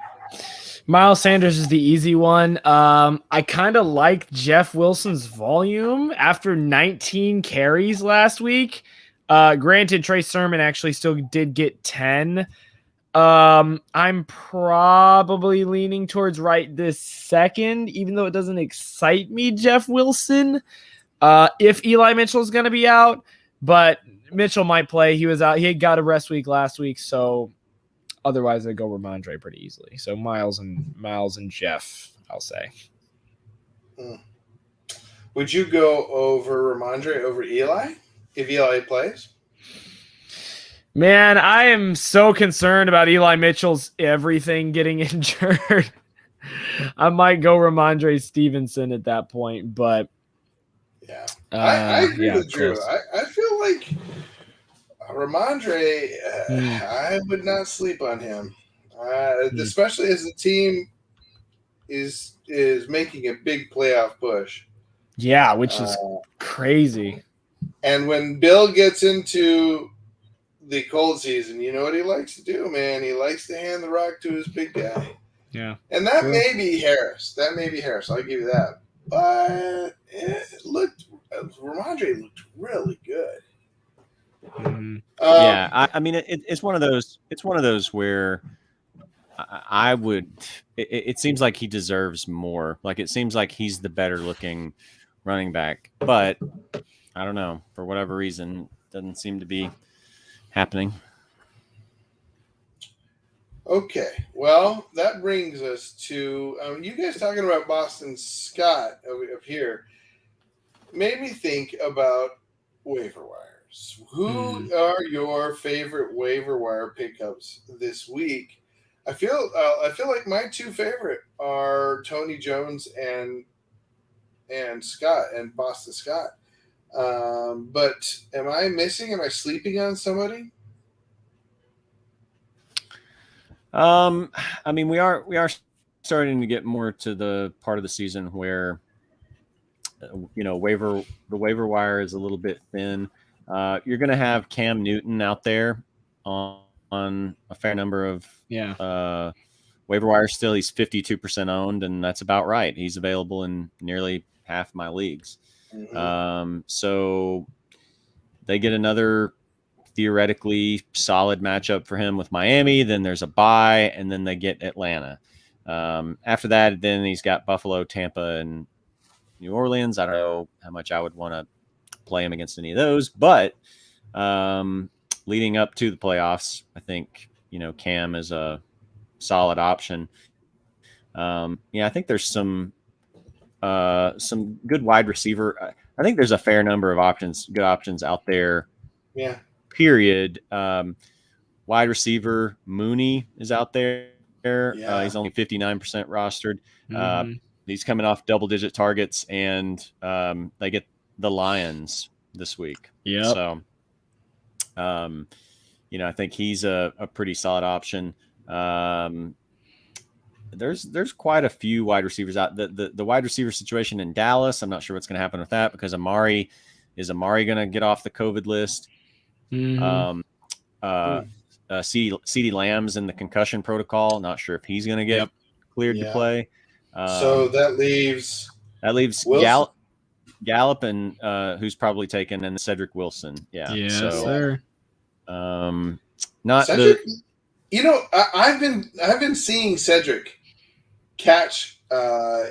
Miles Sanders is the easy one. I kind of like Jeff Wilson's volume after 19 carries last week. Granted, Trey Sermon actually still did get 10. I'm probably leaning towards right this second, even though it doesn't excite me, Jeff Wilson. If Eli Mitchell is going to be out, but Mitchell might play. He was out. He had got a rest week last week, so otherwise, I'd go Ramondre pretty easily. So Miles and Jeff, I'll say. Would you go over Ramondre over Eli if Eli plays? Man, I am so concerned about Eli Mitchell's everything getting injured. I might go Ramondre Stevenson at that point, but yeah, I agree with Drew. Close. I feel like Ramondre, I would not sleep on him, especially as the team is making a big playoff push. Yeah, which is crazy. And when Bill gets into the cold season, you know what he likes to do, man? He likes to hand the rock to his big guy. Yeah. And that may be Harris. I'll give you that. But Ramondre looked really good. Yeah, I mean, it's one of those. It's one of those where I would. It seems like he deserves more. Like it seems like he's the better looking running back, but I don't know, for whatever reason, doesn't seem to be happening. Okay, well, that brings us to you guys talking about Boston Scott up here. Made me think about waiver wires. Who are your favorite waiver wire pickups this week? I feel like my two favorite are Tony Jones and Scott and Boston Scott. But am I missing? Am I sleeping on somebody? I mean, we are starting to get more to the part of the season where the waiver wire is a little bit thin. You're going to have Cam Newton out there on a fair number of waiver wires still. He's 52% owned, and that's about right. He's available in nearly half my leagues. Mm-hmm. So they get another theoretically solid matchup for him with Miami. Then there's a bye, and then they get Atlanta. After that, then he's got Buffalo, Tampa, and New Orleans. I don't know how much I would want to play him against any of those, but leading up to the playoffs, I think Cam is a solid option. I think there's some good wide receiver. I think there's a fair number of good options out there. Yeah. Period. wide receiver Mooney is out there. Yeah. He's only 59% rostered. Mhm. He's coming off double-digit targets, and they get the Lions this week. Yep. So, I think he's a pretty solid option. There's quite a few wide receivers out. The wide receiver situation in Dallas, I'm not sure what's going to happen with that because Amari going to get off the COVID list? Mhm. CeeDee Lamb's in the concussion protocol. Not sure if he's going to get cleared to play. So that leaves Wilson. Gallup and who's probably taken, and Cedric Wilson. Yeah. Sir. Not Cedric, I've been seeing Cedric catch a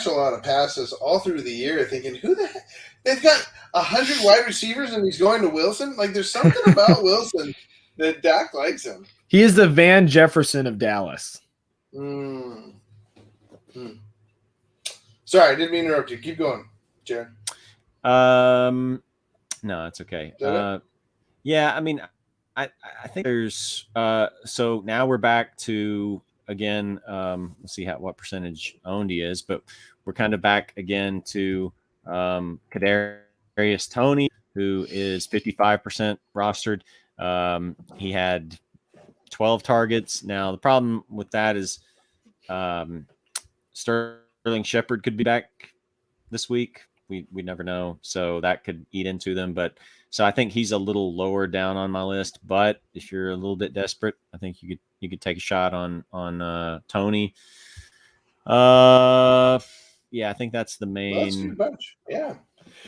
lot of passes all through the year, thinking, who the heck? They've got 100 wide receivers and he's going to Wilson. Like, there's something about Wilson that Dak likes him. He is the Van Jefferson of Dallas. Sorry, I didn't mean to interrupt you. Keep going, Jared. No, it's okay. Yeah, I mean, I think there's so now we're back to again. Let's see what percentage owned he is, but we're kind of back again to Kadarius Toney, who is 55% rostered. He had 12 targets. Now the problem with that is Sterling Shepard could be back this week. We never know, so that could eat into them. But so I think he's a little lower down on my list. But if you're a little bit desperate, I think you could take a shot on Toney. Yeah, I think that's the main bunch. Yeah.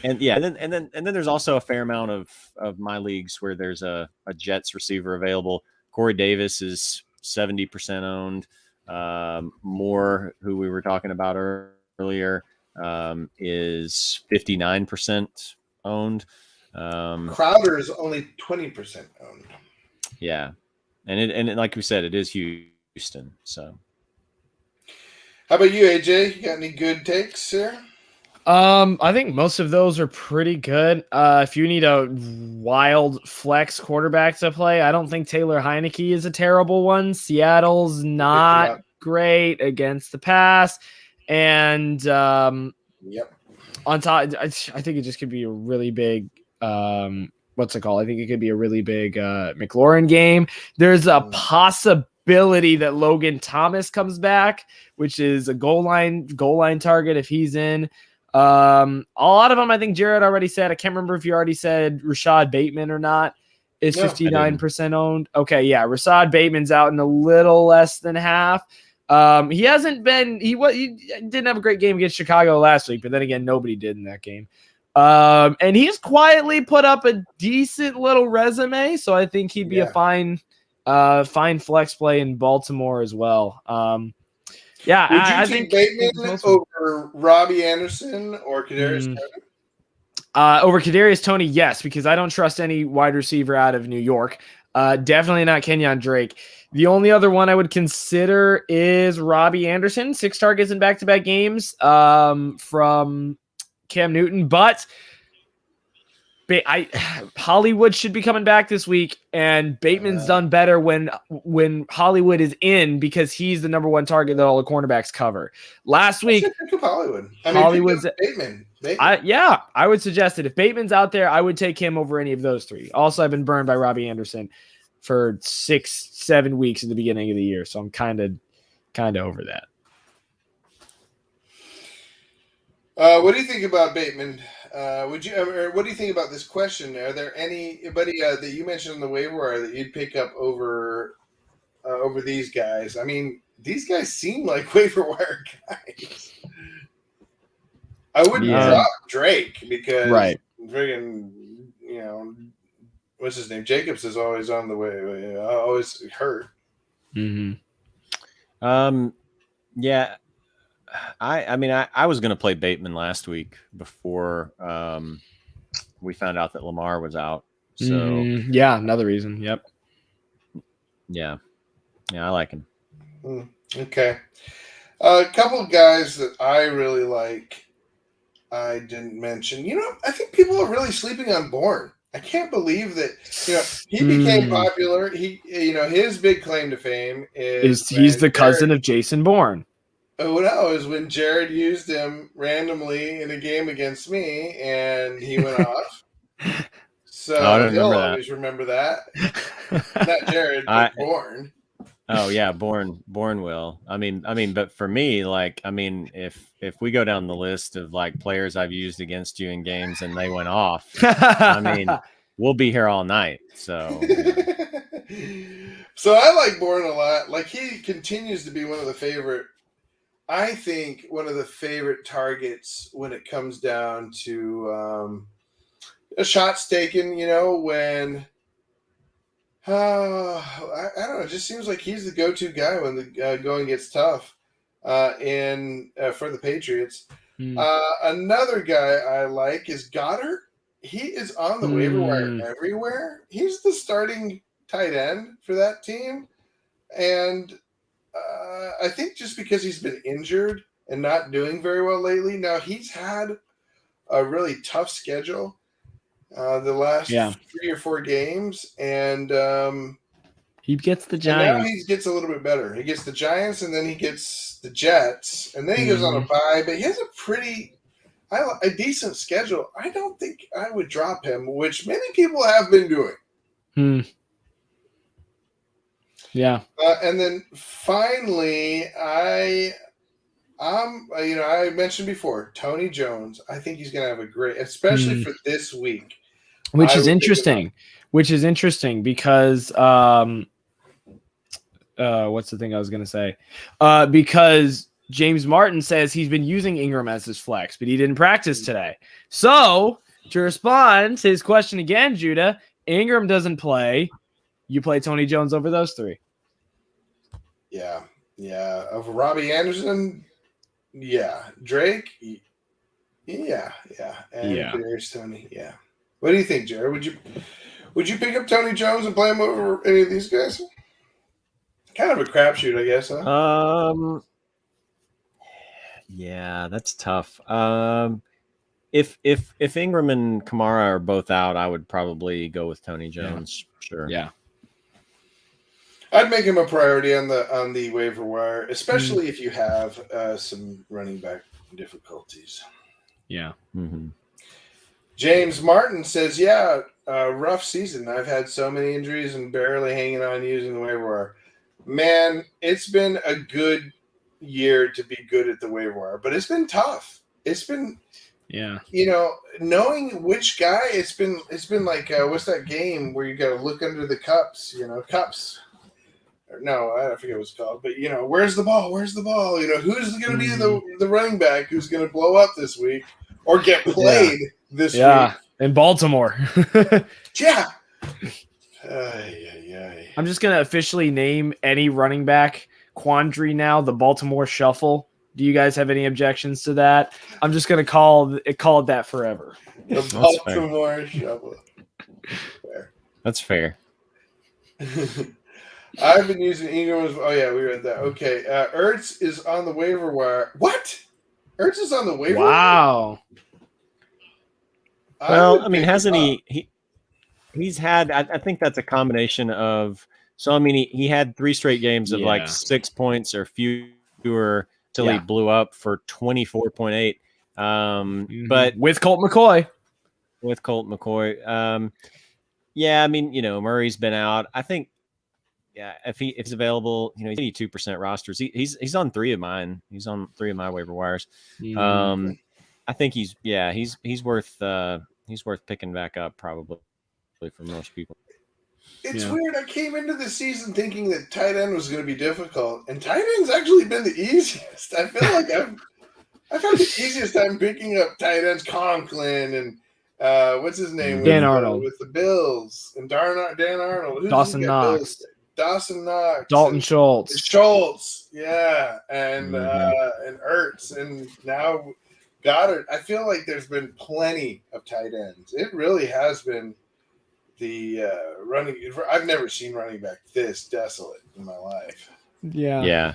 And then there's also a fair amount of my leagues where there's a Jets receiver available. Corey Davis is 70% owned. Moore, who we were talking about earlier, is 59% owned. Crowder is only 20% owned. Yeah, and like we said, it is Houston. So, how about you, AJ? You got any good takes here? I think most of those are pretty good. If you need a wild flex quarterback to play, I don't think Taylor Heineke is a terrible one. Seattle's not great against the pass. And on top, I think it just could be a really big what's it called? I think it could be a really big McLaurin game. There's a possibility that Logan Thomas comes back, which is a goal line target if he's in. A lot of them, I think Jared already said. I can't remember if you already said Rashad Bateman or not. Is 59% owned. Okay, yeah, Rashad Bateman's out in a little less than half. He hasn't been. He didn't have a great game against Chicago last week, but then again, nobody did in that game. And he's quietly put up a decent little resume, so I think he'd be a fine flex play in Baltimore as well. Yeah, would you take Bateman over Robbie Anderson or Kadarius Toney? Over Kadarius Toney, yes, because I don't trust any wide receiver out of New York. Definitely not Kenyon Drake. The only other one I would consider is Robbie Anderson, 6 targets in back-to-back games from Cam Newton, but Hollywood should be coming back this week, and Bateman's done better when Hollywood is in because he's the number one target that all the cornerbacks cover. Last week, Hollywood's Bateman. I would suggest it. If Bateman's out there, I would take him over any of those 3. Also, I've been burned by Robbie Anderson for 6-7 weeks at the beginning of the year, so I'm kind of over that. What do you think about Bateman? What do you think about this question? Are there anybody that you mentioned on the waiver wire that you'd pick up over these guys? I mean, these guys seem like waiver wire guys. I wouldn't drop Drake because friggin', what's his name? Jacobs is always on the way, always hurt. Mm-hmm. Yeah. I was going to play Bateman last week before we found out that Lamar was out. So another reason. Yep. Yeah, I like him. Okay. A couple of guys that I really like, I didn't mention. I think people are really sleeping on Bourne. I can't believe that he became popular. He his big claim to fame is he's the cousin of Jason Bourne. Oh no, is when Jared used him randomly in a game against me and he went off. So I don't he'll remember that. always remember that. Not Jared, but Bourne. Oh yeah, Bourne will. I mean, but for me, like, I mean, if we go down the list of like players I've used against you in games and they went off, I mean, we'll be here all night. So, so I like Bourne a lot. Like he continues to be one of the favorite. I think one of the favorite targets when it comes down to a shots taken. When. I don't know. It just seems like he's the go-to guy when the going gets tough for the Patriots. Another guy I like is Goddard. He is on the waiver wire everywhere. He's the starting tight end for that team. And I think just because he's been injured and not doing very well lately, now he's had a really tough schedule. The last 3 or 4 games, and he gets the Giants. Now he gets a little bit better. He gets the Giants, and then he gets the Jets, and then he goes on a bye. But he has a decent schedule. I don't think I would drop him, which many people have been doing. Yeah. And then finally, I mentioned before Tony Jones. I think he's going to have a great, especially for this week. Which is interesting because what's the thing I was going to say? Because James Martin says he's been using Ingram as his flex, but he didn't practice today. So to respond to his question again, Judah, Ingram doesn't play. You play Tony Jones over those 3. Yeah. Of Robbie Anderson, yeah. Drake, yeah. And there's Tony, yeah. What do you think, Jared? Would you pick up Tony Jones and play him over any of these guys? Kind of a crapshoot, I guess, huh? Yeah, that's tough. If Ingram and Kamara are both out, I would probably go with Tony Jones. Yeah. Sure. Yeah. I'd make him a priority on the waiver wire, especially if you have some running back difficulties. Yeah. Mm-hmm. James Martin says, rough season. I've had so many injuries and barely hanging on using the waiver wire. Man, it's been a good year to be good at the waiver wire, but it's been tough. It's been, knowing which guy. It's been like what's that game where you got to look under the cups? Cups. No, I forget what it's called, but where's the ball? Who's going to be the running back who's going to blow up this week or get played this week? In Baltimore. Yeah. I'm just going to officially name any running back quandary now the Baltimore Shuffle. Do you guys have any objections to that? I'm just going to call it that forever. The Baltimore Shuffle. Fair. That's fair. I've been using Ingram. Oh, yeah, we read that. Okay. Ertz is on the waiver wire. What? Ertz is on the waiver wire? Wow. Well, I mean, hasn't he's had, I think that's a combination of, so I mean, he had 3 straight games of like 6 points or fewer till he blew up for 24.8. But with Colt McCoy. I mean, Murray's been out. I think, if he's available, he's 82% rosters. He's on 3 of mine. He's on 3 of my waiver wires. I think he's worth picking back up probably for most people. It's weird. I came into the season thinking that tight end was going to be difficult, and tight end's actually been the easiest. I feel like I've had the easiest time picking up tight ends. Conklin and what's his name? Dan Arnold with the Bills and Dan Arnold. Dawson Knox. Dalton Schultz. Yeah, and Ertz, and now Goddard. I feel like there's been plenty of tight ends. It really has been the running. I've never seen running back this desolate in my life. Yeah.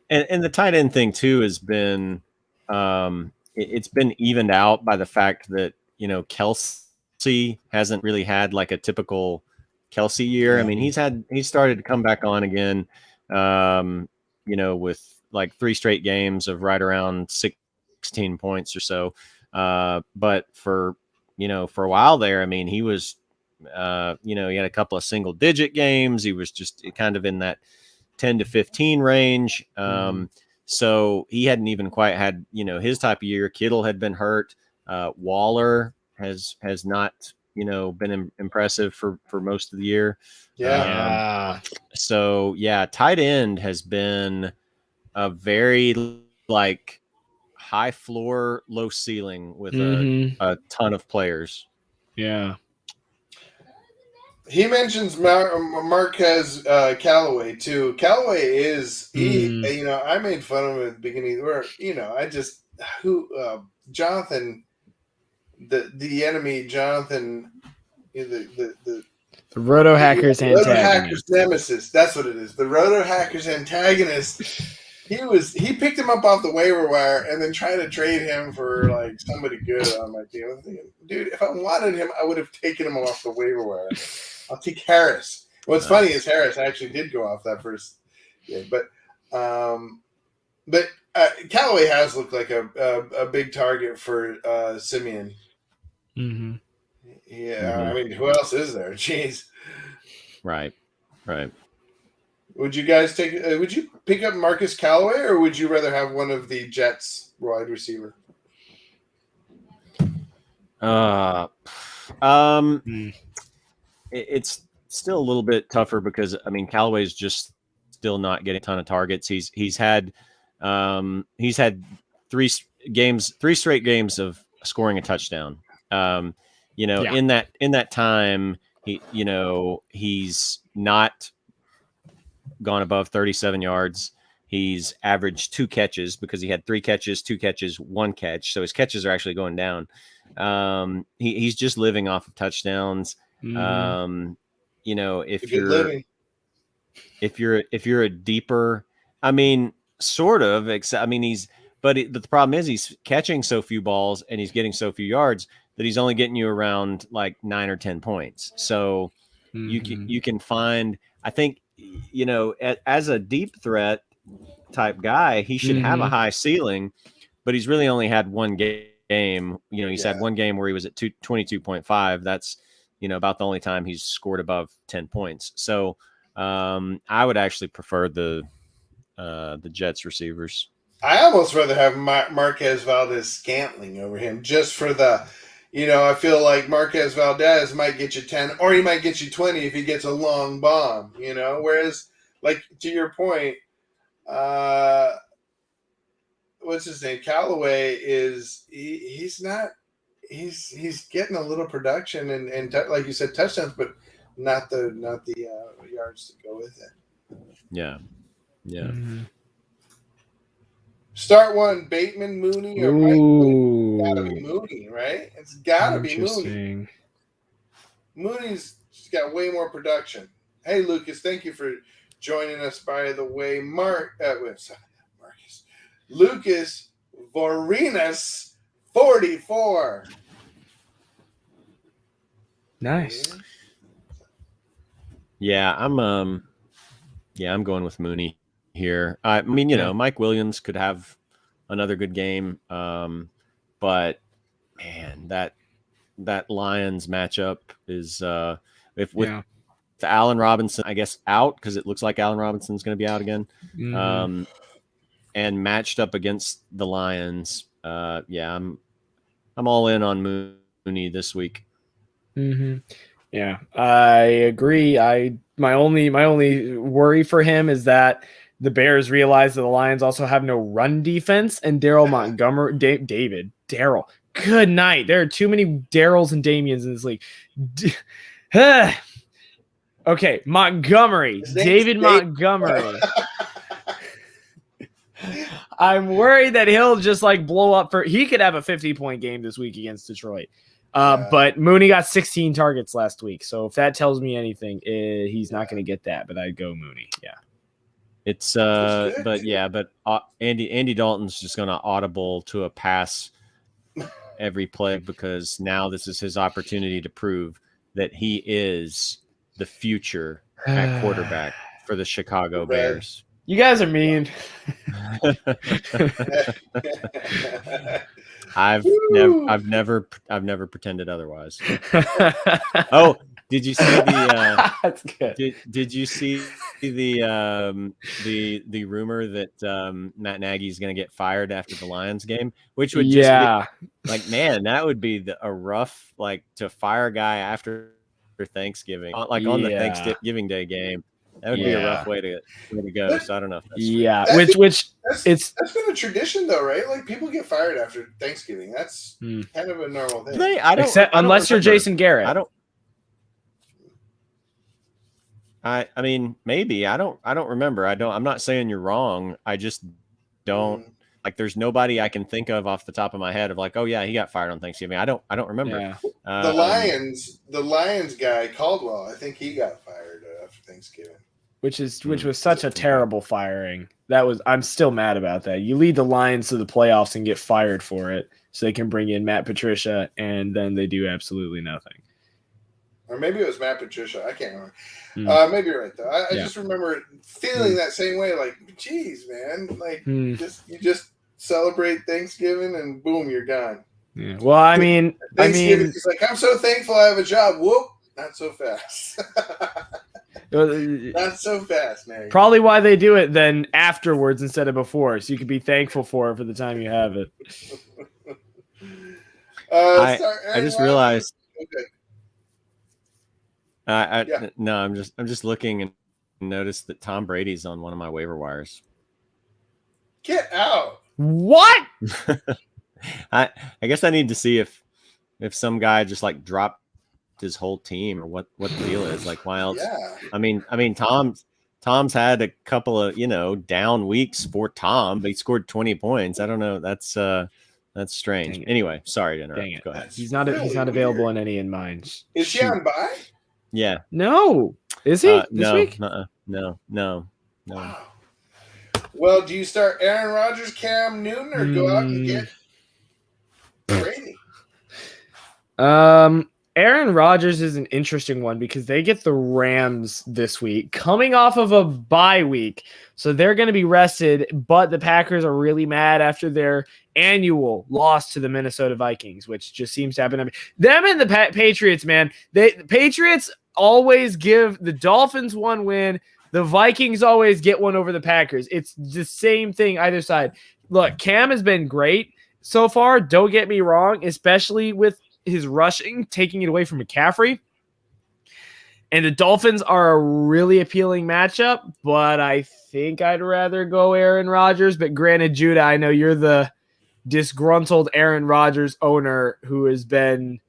And the tight end thing too has been, it's been evened out by the fact that Kelsey Kelsey hasn't really had like a typical Kelsey year. I mean, he's started to come back on again, with like 3 straight games of right around 16 points or so. But for a while there, I mean, he was, he had a couple of single digit games. He was just kind of in that 10 to 15 range. So he hadn't even quite had, his type of year. Kittle had been hurt. Waller has not, been impressive for most of the year. So yeah, tight end has been a very like high floor, low ceiling with a ton of players. Yeah. He mentions Marquez Callaway too. Callaway is I made fun of him at the beginning where Jonathan, the enemy Jonathan, the Roto Hackers antagonist. Roto Hackers nemesis. That's what it is. The Roto Hackers antagonist. He picked him up off the waiver wire and then tried to trade him for like somebody good on my team. I'm thinking, dude, if I wanted him, I would have taken him off the waiver wire. I'll take Harris. What's funny is Harris actually did go off that first game, but Callaway has looked like a big target for Simeon. Mm-hmm. Yeah, I mean, who else is there? Jeez. Right. Would you guys would you pick up Marcus Callaway, or would you rather have one of the Jets wide receiver? It's still a little bit tougher because I mean Callaway's just still not getting a ton of targets. He's had 3 straight games of scoring a touchdown. In that time he's not gone above 37 yards. He's averaged 2 catches because he had 3 catches, 2 catches, 1 catch. So his catches are actually going down. He's just living off of touchdowns. If you're a deeper, I mean, sort of, except, I mean, but the problem is he's catching so few balls and he's getting so few yards that he's only getting you around like 9 or 10 points. So you can find, I think, as a deep threat type guy, he should have a high ceiling, but he's really only had 1 game. He's had 1 game where he was at 22.5. That's, about the only time he's scored above 10 points. So I would actually prefer the Jets receivers. I almost rather have Marquez Valdez-Scantling over him just for the, I feel like Marquez Valdez might get you 10 or he might get you 20 if he gets a long bomb, whereas like to your point, what's his name? Callaway is he's getting a little production and like you said, touchdowns, but not the yards to go with it. Yeah. Start one, Bateman, Mooney, or Mike. It's gotta be Mooney, right? It's gotta be Mooney. Mooney's got way more production. Hey, Lucas, thank you for joining us. By the way, Marcus Lucas Varinas 44. Nice. Yeah, I'm going with Mooney here. I mean, Mike Williams could have another good game, but man, that Lions matchup is with Allen Robinson, I guess, out because it looks like Allen Robinson's going to be out again, and matched up against the Lions. I'm all in on Mooney this week. Yeah, I agree. My only worry for him is that the Bears realize that the Lions also have no run defense, and Daryl Montgomery, Daryl. Good night. There are too many Daryls and Damians in this league. Okay, Montgomery, David Montgomery. I'm worried that he'll just like blow up he could have a 50-point game this week against Detroit. But Mooney got 16 targets last week. So if that tells me anything, he's not going to get that, but I'd go Mooney. Yeah. It's but Andy Dalton's just going to audible to a pass every play because now this is his opportunity to prove that he is the future at quarterback for the Chicago Bears. You guys are mean. I've never pretended otherwise. Oh, did you see the? That's good. Did you see the rumor that Matt Nagy is going to get fired after the Lions game, which would just be, like, man, that would be a rough, like, to fire a guy after Thanksgiving, like on the Thanksgiving Day game. That would be a rough way to go. So I don't know if that's that's been a tradition though, right? Like people get fired after Thanksgiving. That's kind of a normal thing. Unless you're Jason Garrett. I mean, maybe I don't remember. I'm not saying you're wrong. I just don't like. There's nobody I can think of off the top of my head of like, oh yeah, he got fired on Thanksgiving. I don't remember. Yeah. The Lions guy Caldwell, I think he got fired after Thanksgiving. Which was such a terrible firing. I'm still mad about that. You lead the Lions to the playoffs and get fired for it, so they can bring in Matt Patricia, and then they do absolutely nothing. Or maybe it was Matt Patricia. I can't remember. Maybe you're right though. I just remember feeling that same way. Like, geez, man, like you just celebrate Thanksgiving and boom, you're gone. Yeah. Well, I mean, it's like I'm so thankful I have a job. Whoop, not so fast. Not so fast, man. Probably why they do it then afterwards instead of before, so you can be thankful for it for the time you have it. I just realized. Okay. No, I'm just looking and noticed that Tom Brady's on one of my waiver wires. Get out! What? I guess I need to see if some guy just like dropped his whole team or what the deal is. Like, why else? Yeah. I mean, Tom's had a couple of down weeks for Tom, but he scored 20 points. I don't know. That's strange. Anyway, sorry to interrupt. Go ahead. He's not available in any in mind. Is she on bye? Yeah. No. Is he this week? No. Wow. Well, do you start Aaron Rodgers, Cam Newton, or go out and get Brady? Aaron Rodgers is an interesting one because they get the Rams this week, coming off of a bye week. So they're going to be rested, but the Packers are really mad after their annual loss to the Minnesota Vikings, which just seems to happen. Them and the Patriots, man. The Patriots always give the Dolphins one win. The Vikings always get one over the Packers. It's the same thing either side. Look, Cam has been great so far. Don't get me wrong, especially with his rushing, taking it away from McCaffrey. And the Dolphins are a really appealing matchup, but I think I'd rather go Aaron Rodgers. But granted, Judah, I know you're the disgruntled Aaron Rodgers owner who has been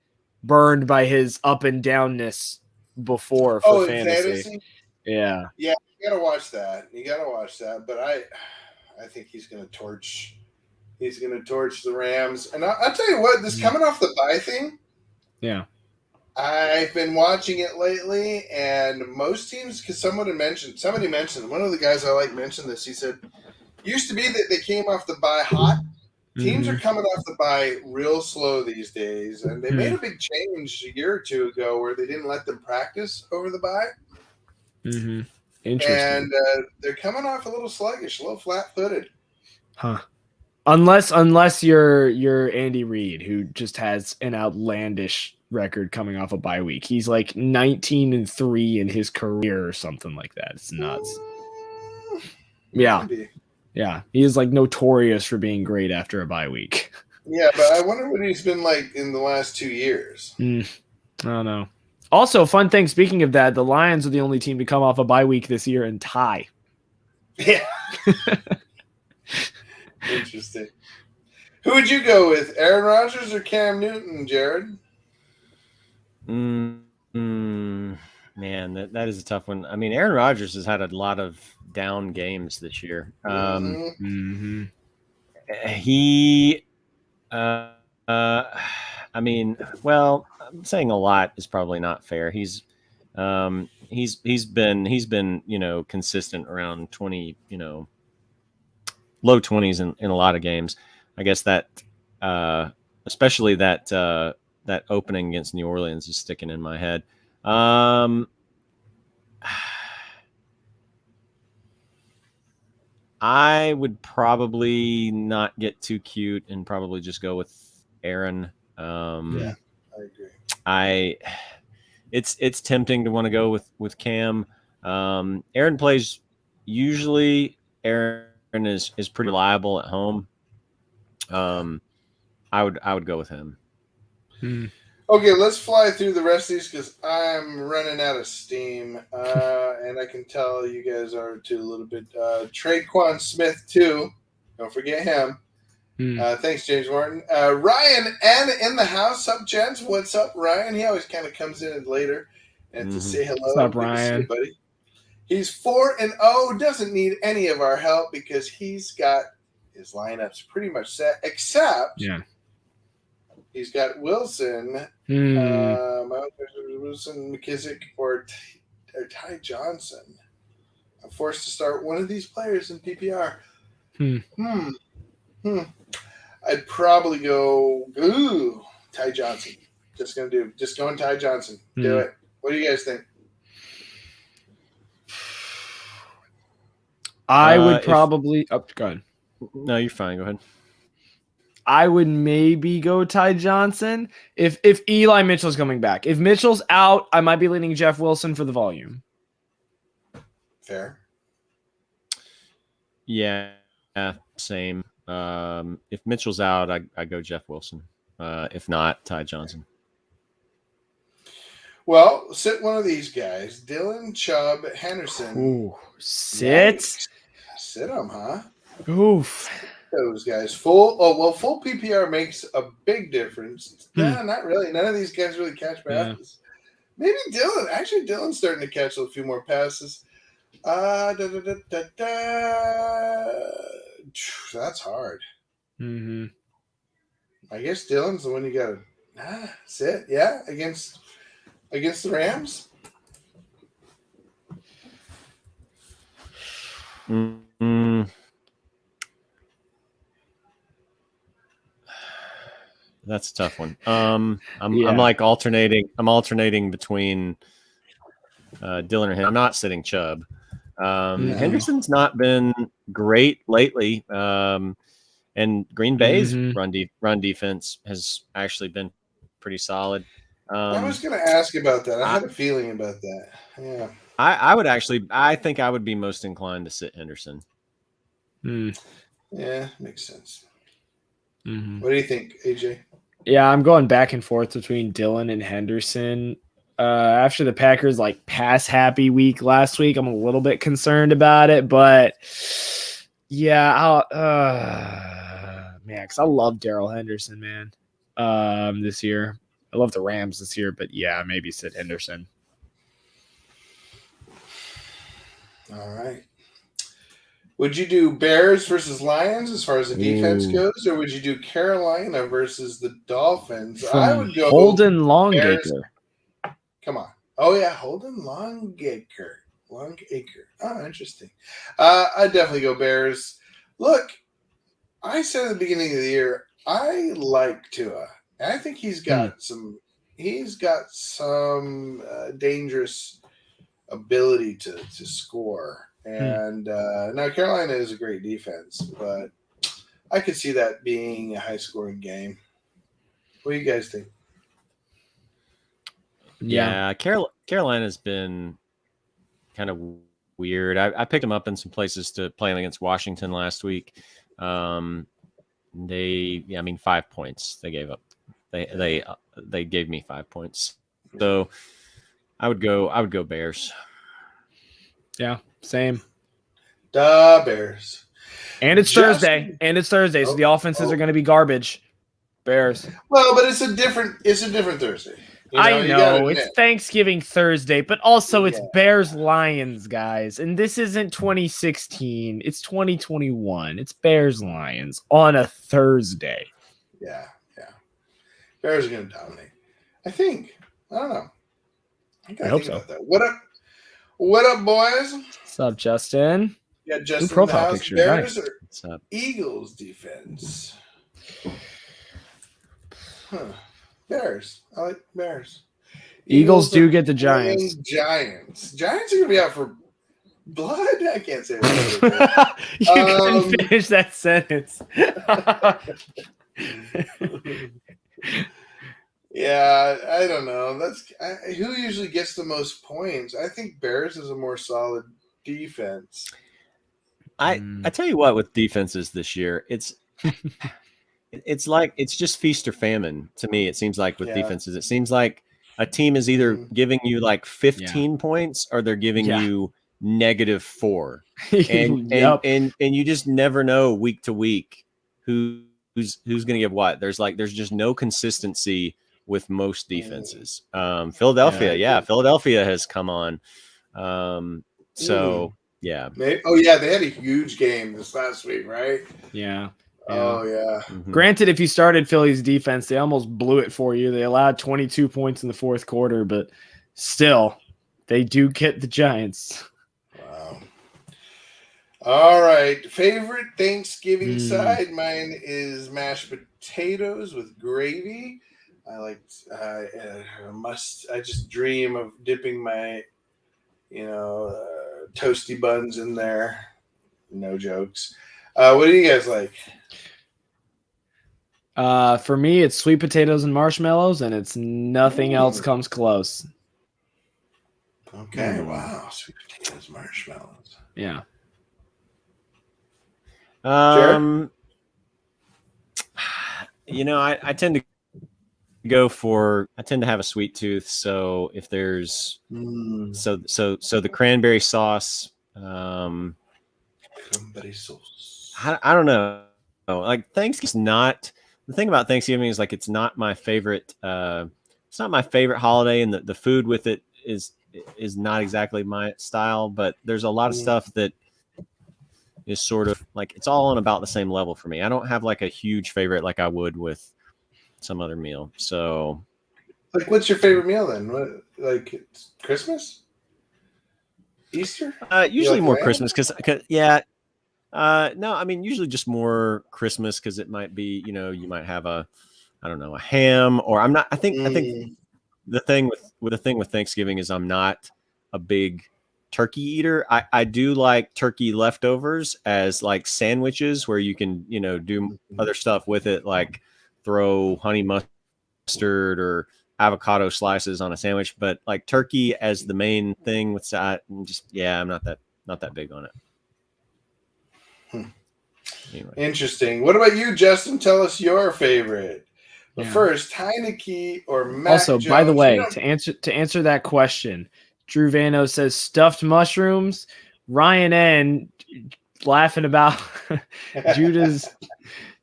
burned by his up and downness before for fantasy. Yeah. Yeah, you gotta watch that. But I think he's gonna torch. He's going to torch the Rams. And I'll tell you what, this coming off the bye thing. Yeah. I've been watching it lately, and most teams, because somebody mentioned, one of the guys I like mentioned this. He said, used to be that they came off the bye hot. Teams are coming off the bye real slow these days. And they made a big change a year or two ago where they didn't let them practice over the bye. Mm-hmm. Interesting. And they're coming off a little sluggish, a little flat-footed. Huh. Unless you're Andy Reid, who just has an outlandish record coming off a bye week. He's like 19-3 in his career or something like that. It's nuts. Yeah. He is like notorious for being great after a bye week. Yeah, but I wonder what he's been like in the last 2 years. I don't know. Also, fun thing, speaking of that, the Lions are the only team to come off a bye week this year and tie. Yeah. Interesting. Who would you go with, Aaron Rodgers or Cam Newton, Jared? Man, that is a tough one. I mean, Aaron Rodgers has had a lot of down games this year. He, I mean, well, saying a lot is probably not fair. He's been consistent around 20, low 20s in a lot of games. I guess that especially that that opening against New Orleans is sticking in my head. I would probably not get too cute and probably just go with Aaron. Yeah, I agree. It's tempting to want to go with Cam. Aaron plays usually. Aaron is pretty reliable at home. I would go with him. Okay, let's fly through the rest of these because I'm running out of steam, and I can tell you guys are too a little bit. Traquan Smith too. Don't forget him. Thanks, James Martin. Ryan and in the house. Up, gents. What's up, Ryan? He always kind of comes in later and to say hello. What's up, Good to see Ryan? you, buddy. He's 4-0. Doesn't need any of our help because he's got his lineups pretty much set, except he's got Wilson, Wilson, McKissick, or Ty Johnson. I'm forced to start one of these players in PPR. I'd probably go Ty Johnson. Just going Ty Johnson. Do it. What do you guys think? I would probably go ahead. No, you're fine. Go ahead. I would maybe go Ty Johnson if Eli Mitchell's coming back. If Mitchell's out, I might be leaning Jeff Wilson for the volume. Fair. Yeah, same. If Mitchell's out, I go Jeff Wilson. If not, Ty Johnson. Well, sit one of these guys. Dylan, Chubb, Henderson. Ooh, sit. Yikes. Sit them, huh? Oof. Those guys. Full PPR makes a big difference. Yeah, not really. None of these guys really catch passes. Maybe Dylan. Actually, Dylan's starting to catch a few more passes. That's hard. Mm-hmm. I guess Dylan's the one you got to sit. Yeah, against the Rams. That's a tough one. I'm like alternating. I'm alternating between Dylan and him. I'm not sitting Chubb. Henderson's not been great lately. And Green Bay's run defense has actually been pretty solid. I was going to ask about that. I had a feeling about that. Yeah. I think I would be most inclined to sit Henderson. Yeah, makes sense. Mm-hmm. What do you think, AJ? Yeah, I'm going back and forth between Dylan and Henderson. After the Packers pass happy week last week, I'm a little bit concerned about it, but yeah, because I love Darrell Henderson, man. This year, I love the Rams this year, but yeah, maybe sit Henderson. All right. Would you do Bears versus Lions as far as the defense goes, or would you do Carolina versus the Dolphins? I would go Holden Longacre. Come on. Oh, yeah, Holden Longacre. Oh, interesting. I'd definitely go Bears. Look, I said at the beginning of the year, I like Tua. I think he's got some dangerous ability to score. And now Carolina is a great defense, but I could see that being a high-scoring game. What do you guys think? Yeah, Carolina's been kind of weird. I picked them up in some places to play them against Washington last week. 5 points they gave up. They gave me 5 points. So I would go Bears. Yeah, same. The Bears. And it's Thursday. So the offenses are going to be garbage. Bears. Well, but it's a different Thursday. I know it's Thanksgiving Thursday, but also it's Bears Lions, guys. And this isn't 2016. It's 2021. It's Bears Lions on a Thursday. Yeah. Bears are going to dominate. I think. I don't know. I hope so. About that. What up, boys? What's up, Justin? Yeah, Justin. New profile picture. Bears Nice. or Eagles defense? Bears. I like Bears. Eagles do are get the Giants. playing Giants. Giants are gonna be out for blood. I can't say that. You couldn't finish that sentence. Yeah, I don't know. Who usually gets the most points. I think Bears is a more solid defense. I tell you what, with defenses this year, it's like it's just feast or famine to me. It seems like with defenses, it seems like a team is either giving you like 15 points or they're giving you -4, and you just never know week to week who's going to give what. There's just no consistency with most defenses. Philadelphia, Philadelphia has come on. So yeah. Oh yeah, they had a huge game this last week, right? Yeah. Oh yeah. Mm-hmm. Granted, if you started Philly's defense, they almost blew it for you. They allowed 22 points in the fourth quarter, but still, they do get the Giants. Wow. All right. Favorite Thanksgiving side? Mine is mashed potatoes with gravy. I just dream of dipping my, toasty buns in there. No jokes. What do you guys like? For me, it's sweet potatoes and marshmallows, and it's nothing else comes close. Okay, wow, sweet potatoes, marshmallows. Yeah. Jared? I tend to go for. I tend to have a sweet tooth, so if there's so the cranberry sauce. Cranberry sauce. I don't know. Like Thanksgiving's not. The thing about Thanksgiving is like it's not my favorite. It's not my favorite holiday, and the food with it is not exactly my style. But there's a lot of stuff that is sort of like it's all on about the same level for me. I don't have like a huge favorite like I would with some other meal. So, like, what's your favorite meal then? What, like it's Christmas, Easter? Usually more Christmas because no, I mean usually just more Christmas because it might be you might have a ham or I'm not. I think the thing with Thanksgiving is I'm not a big turkey eater. I do like turkey leftovers as like sandwiches where you can do other stuff with it, like throw honey mustard or avocado slices on a sandwich. But like turkey as the main thing with that, I'm not that big on it. Anyway. Interesting. What about you, Justin? Tell us your favorite. But first, Heineke or Mac Also, Jones? by the way, to answer that question, Drew Vano says stuffed mushrooms. Ryan N laughing about Judah's.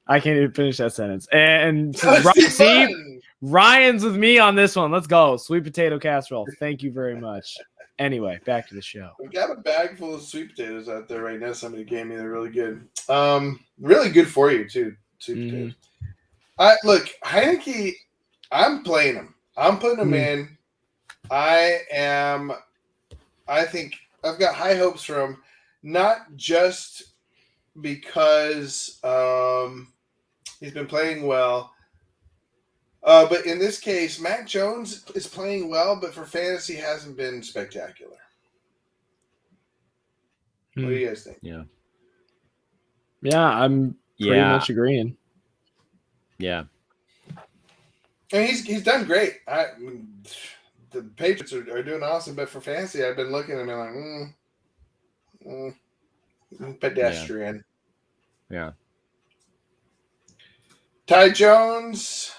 I can't even finish that sentence. And Ryan's with me on this one. Let's go. Sweet potato casserole. Thank you very much. Anyway, back to the show. We got a bag full of sweet potatoes out there right now. Somebody gave me. They're really good. Really good for you too. Sweet potatoes. Look, Heineke. I'm playing him. I'm putting him in. I think I've got high hopes for him, not just because he's been playing well. But in this case, Mac Jones is playing well, but for fantasy hasn't been spectacular. What do you guys think? Yeah, I'm pretty much agreeing. Yeah. And he's done great. The Patriots are doing awesome, but for fantasy, I've been looking at him like, pedestrian. Yeah. Ty Johnson,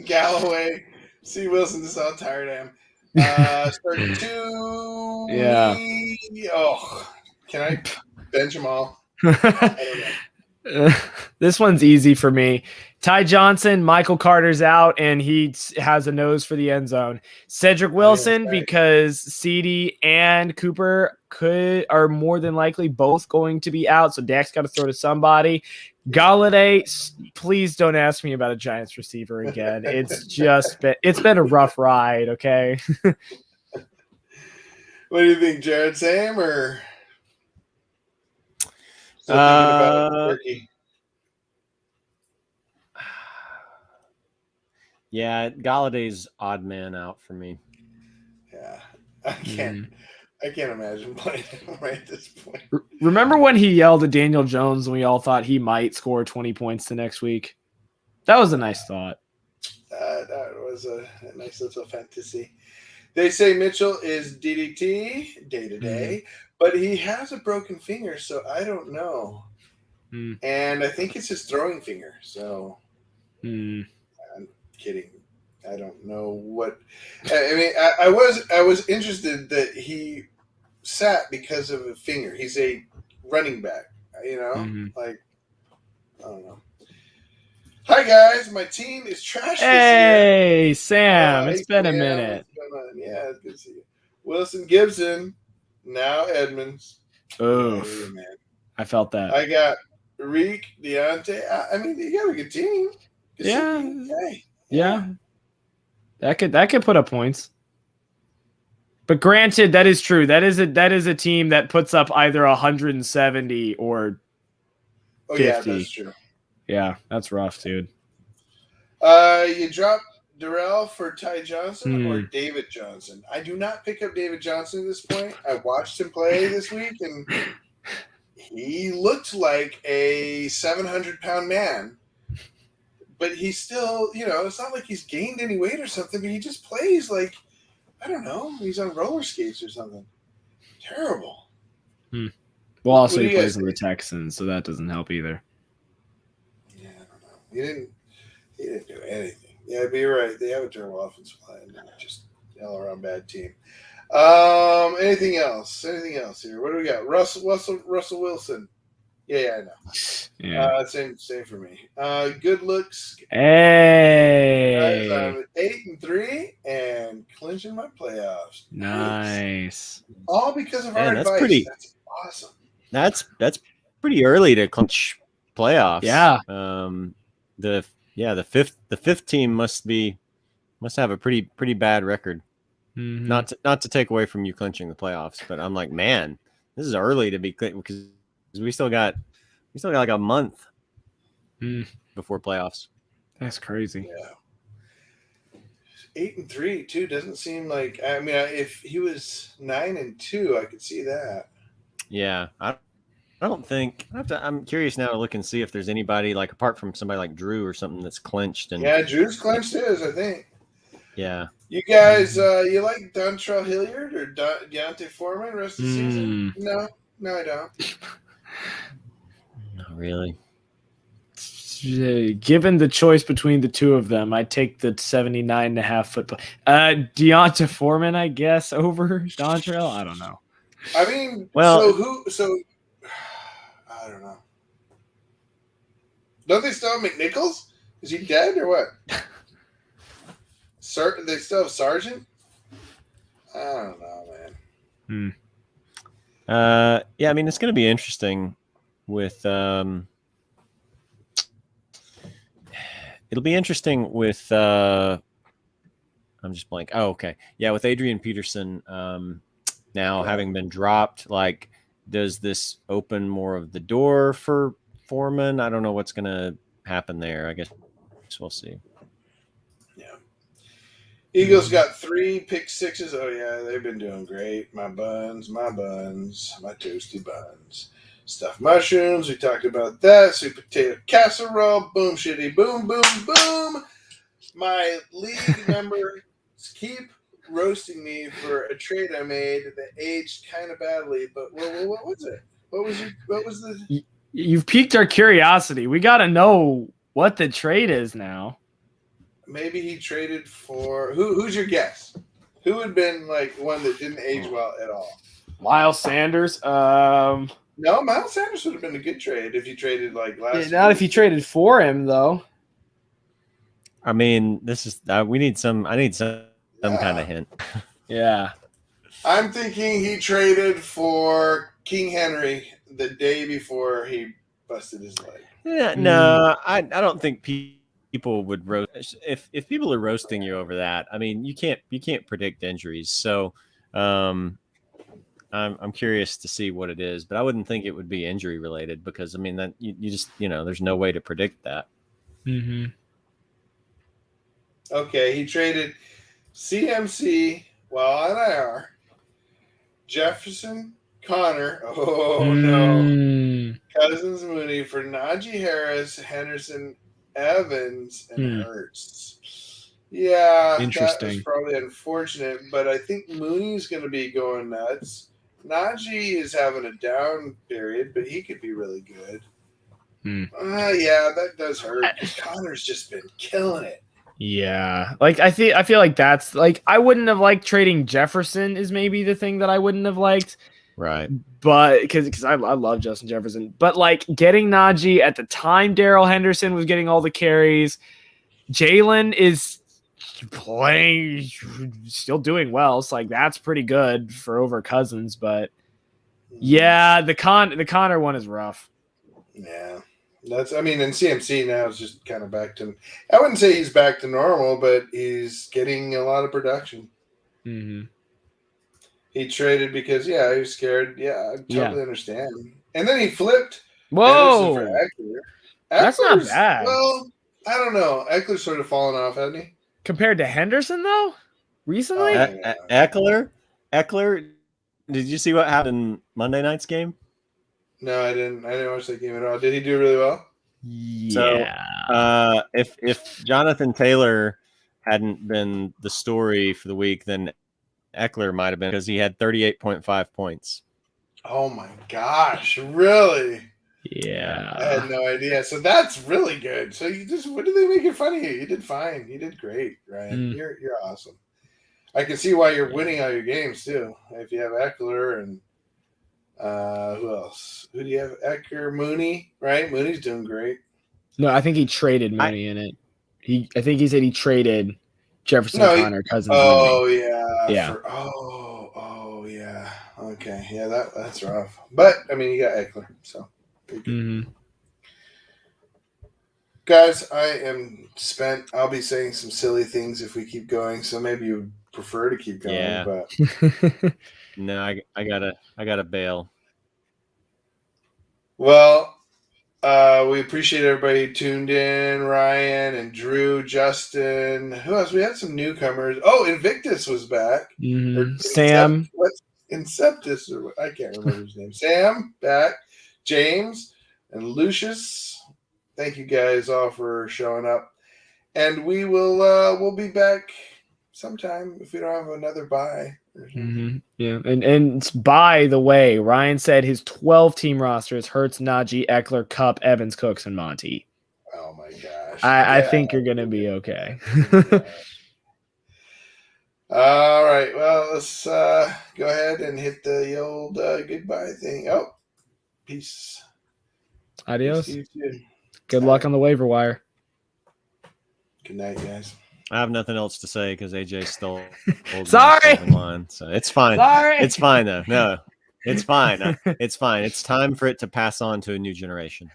Galloway, C. Wilson. This is how tired I am. Start 2. Yeah. Oh, can I bench them all? This one's easy for me. Ty Johnson, Michael Carter's out, and he has a nose for the end zone. Cedric Wilson, because CeeDee and Cooper are more than likely both going to be out, so Dak's got to throw to somebody. Galladay, please don't ask me about a Giants receiver again. It's been a rough ride, okay? What do you think, Jared? Same or still thinking about turkey? Yeah, Galladay's odd man out for me. Yeah, I can't imagine playing him right at this point. Remember when he yelled at Daniel Jones and we all thought he might score 20 points the next week? That was a nice thought. That was a nice little fantasy. They say Mitchell is DDT day to day, but he has a broken finger, so I don't know. And I think it's his throwing finger. So I'm kidding. I don't know what. I mean, I was interested that he sat because of a finger. He's a running back, you know, like I don't know. Hi guys, my team is trash this year. Hey Sam, it's been a minute. Yeah, it's good to see you. Wilson Gibson, now Edmonds. Oof. Hey, man. I felt that. I got Reek, Deontay. I mean, you got a good team. Good Yeah. team. Hey. Yeah. That could put up points. But granted, that is true. That is a team that puts up either 170 or 50. Yeah, that's true. Yeah, that's rough, dude. You drop Darrell for Ty Johnson or David Johnson. I do not pick up David Johnson at this point. I watched him play this week, and he looked like a 700-pound man. But he's still, you know, it's not like he's gained any weight or something, but he just plays like, I don't know, he's on roller skates or something. Terrible. Well, also he plays in the Texans, so that doesn't help either. Yeah, I don't know. He didn't do anything. Yeah, but you're right. They have a terrible offensive line. Just all around bad team. Anything else? Anything else here? What do we got? Russell Wilson. Yeah, I know. Yeah. Same for me. Good looks. Hey. I'm 8-3 and clinching my playoffs. Nice. All because of our that's advice. That's awesome. That's pretty early to clinch playoffs. Yeah. The fifth team must have a pretty bad record. Not to take away from you clinching the playoffs, but I'm like, man, this is early to be because we still got like a month before playoffs. That's crazy. Yeah. 8-3 too doesn't seem like. I mean, if he was 9-2, I could see that. Yeah, I don't think. I'm curious now to look and see if there's anybody like apart from somebody like Drew or something that's clinched. And yeah, Drew's clinched his, I think. Yeah. You guys, you like Dontrell Hilliard or Deontay Foreman rest of the season? No, I don't. Not really. Given the choice between the two of them, I'd take the 79.5 foot. Deonta Foreman, I guess, over Dontrell. I don't know. I mean, well, So I don't know. Don't they still have McNichols? Is he dead or what? They still have Sargent? I don't know, man. Yeah, I mean, it's going to be interesting with it'll be interesting with I'm just blank. Oh, okay. Yeah, with Adrian Peterson now having been dropped, like, does this open more of the door for Foreman? I don't know what's going to happen there. I guess we'll see. Yeah. Eagles got 3 pick sixes. Oh, yeah, they've been doing great. My toasty buns. Stuffed mushrooms, we talked about that. Sweet potato casserole, boom, shitty, boom, boom, boom. My league members keep roasting me for a trade I made that aged kind of badly. But what was it? What was the? You've piqued our curiosity. We got to know what the trade is now. Maybe he traded for who's your guess? Who would have been like one that didn't age well at all? Miles Sanders. No, Miles Sanders would have been a good trade if you traded like last. Not week. if you traded for him, though. I mean, this is we need some. I need some kind of hint. Yeah. I'm thinking he traded for King Henry the day before he busted his leg. Yeah, no, I don't think people would roast if people are roasting you over that. I mean, you can't predict injuries, so I'm curious to see what it is, but I wouldn't think it would be injury related because I mean that you just there's no way to predict that. Mm-hmm. Okay, he traded CMC while on IR, Jefferson, Connor. Oh no, Mm, Cousins, Mooney for Najee Harris, Henderson, Evans, and Hmm. Hurts. Yeah, that was Interesting. probably unfortunate, but I think Mooney's going to be going nuts. Najee is having a down period, but he could be really good. Hmm. Yeah, that does hurt because Connor's just been killing it. Yeah, like I feel like that's like I wouldn't have liked trading Jefferson is maybe the thing that I wouldn't have liked, Right. but because I love Justin Jefferson, but like getting Najee at the time, Darrell Henderson was getting all the carries. Jalen is playing, still doing well. So like that's pretty good for over Cousins, but yeah, the Connor one is rough. Yeah. That's, I mean, and CMC now is just kind of back to, I wouldn't say he's back to normal, but he's getting a lot of production. Mm-hmm. He traded because, he was scared. Yeah, I totally understand. And then he flipped Whoa, Henderson for Eckler. That's not Eckler's, bad. well, I don't know. Eckler's sort of fallen off, hasn't he? Compared to Henderson though, recently. Eckler, did you see what happened in Monday night's game? No, I didn't watch that game at all. Did he do really well? Yeah. If Jonathan Taylor hadn't been the story for the week, then Eckler might have been, because he had 38.5 points. Oh my gosh, really? Yeah. I had no idea. So that's really good. So what did they make it fun of you? You did fine. You did great, Ryan. You're awesome. I can see why you're winning all your games too. If you have Eckler and who else? Who do you have? Eckler, Mooney, right? Mooney's doing great. No, I think he traded Mooney in it. I think he said he traded Jefferson, Connor, Cousins. Oh Mooney. yeah. Oh yeah. Okay. Yeah, that's rough. But I mean, you got Eckler, so. Guys, I am spent. I'll be saying some silly things if we keep going, so maybe you would prefer to keep going. Yeah. But no, I gotta bail. Well, we appreciate everybody who tuned in. Ryan and Drew, Justin. Who else? We had some newcomers. Oh, Invictus was back. Sam. Inceptus, or I can't remember his name. Sam back. James and Lucius. Thank you guys all for showing up. And we will we'll be back sometime if we don't have another bye. Yeah. And by the way, Ryan said his 12-team roster is Hurts, Najee, Eckler, Kupp, Evans, Cooks, and Monty. Oh my gosh. I think you're gonna be okay. All right. Well, let's go ahead and hit the old goodbye thing. Oh, peace. Adios. Peace to you too. Good luck on the waiver wire. Good night, guys. I have nothing else to say because AJ stole. Sorry. Line, so it's fine. Sorry. It's fine though. No, it's fine. It's fine. It's time for it to pass on to a new generation.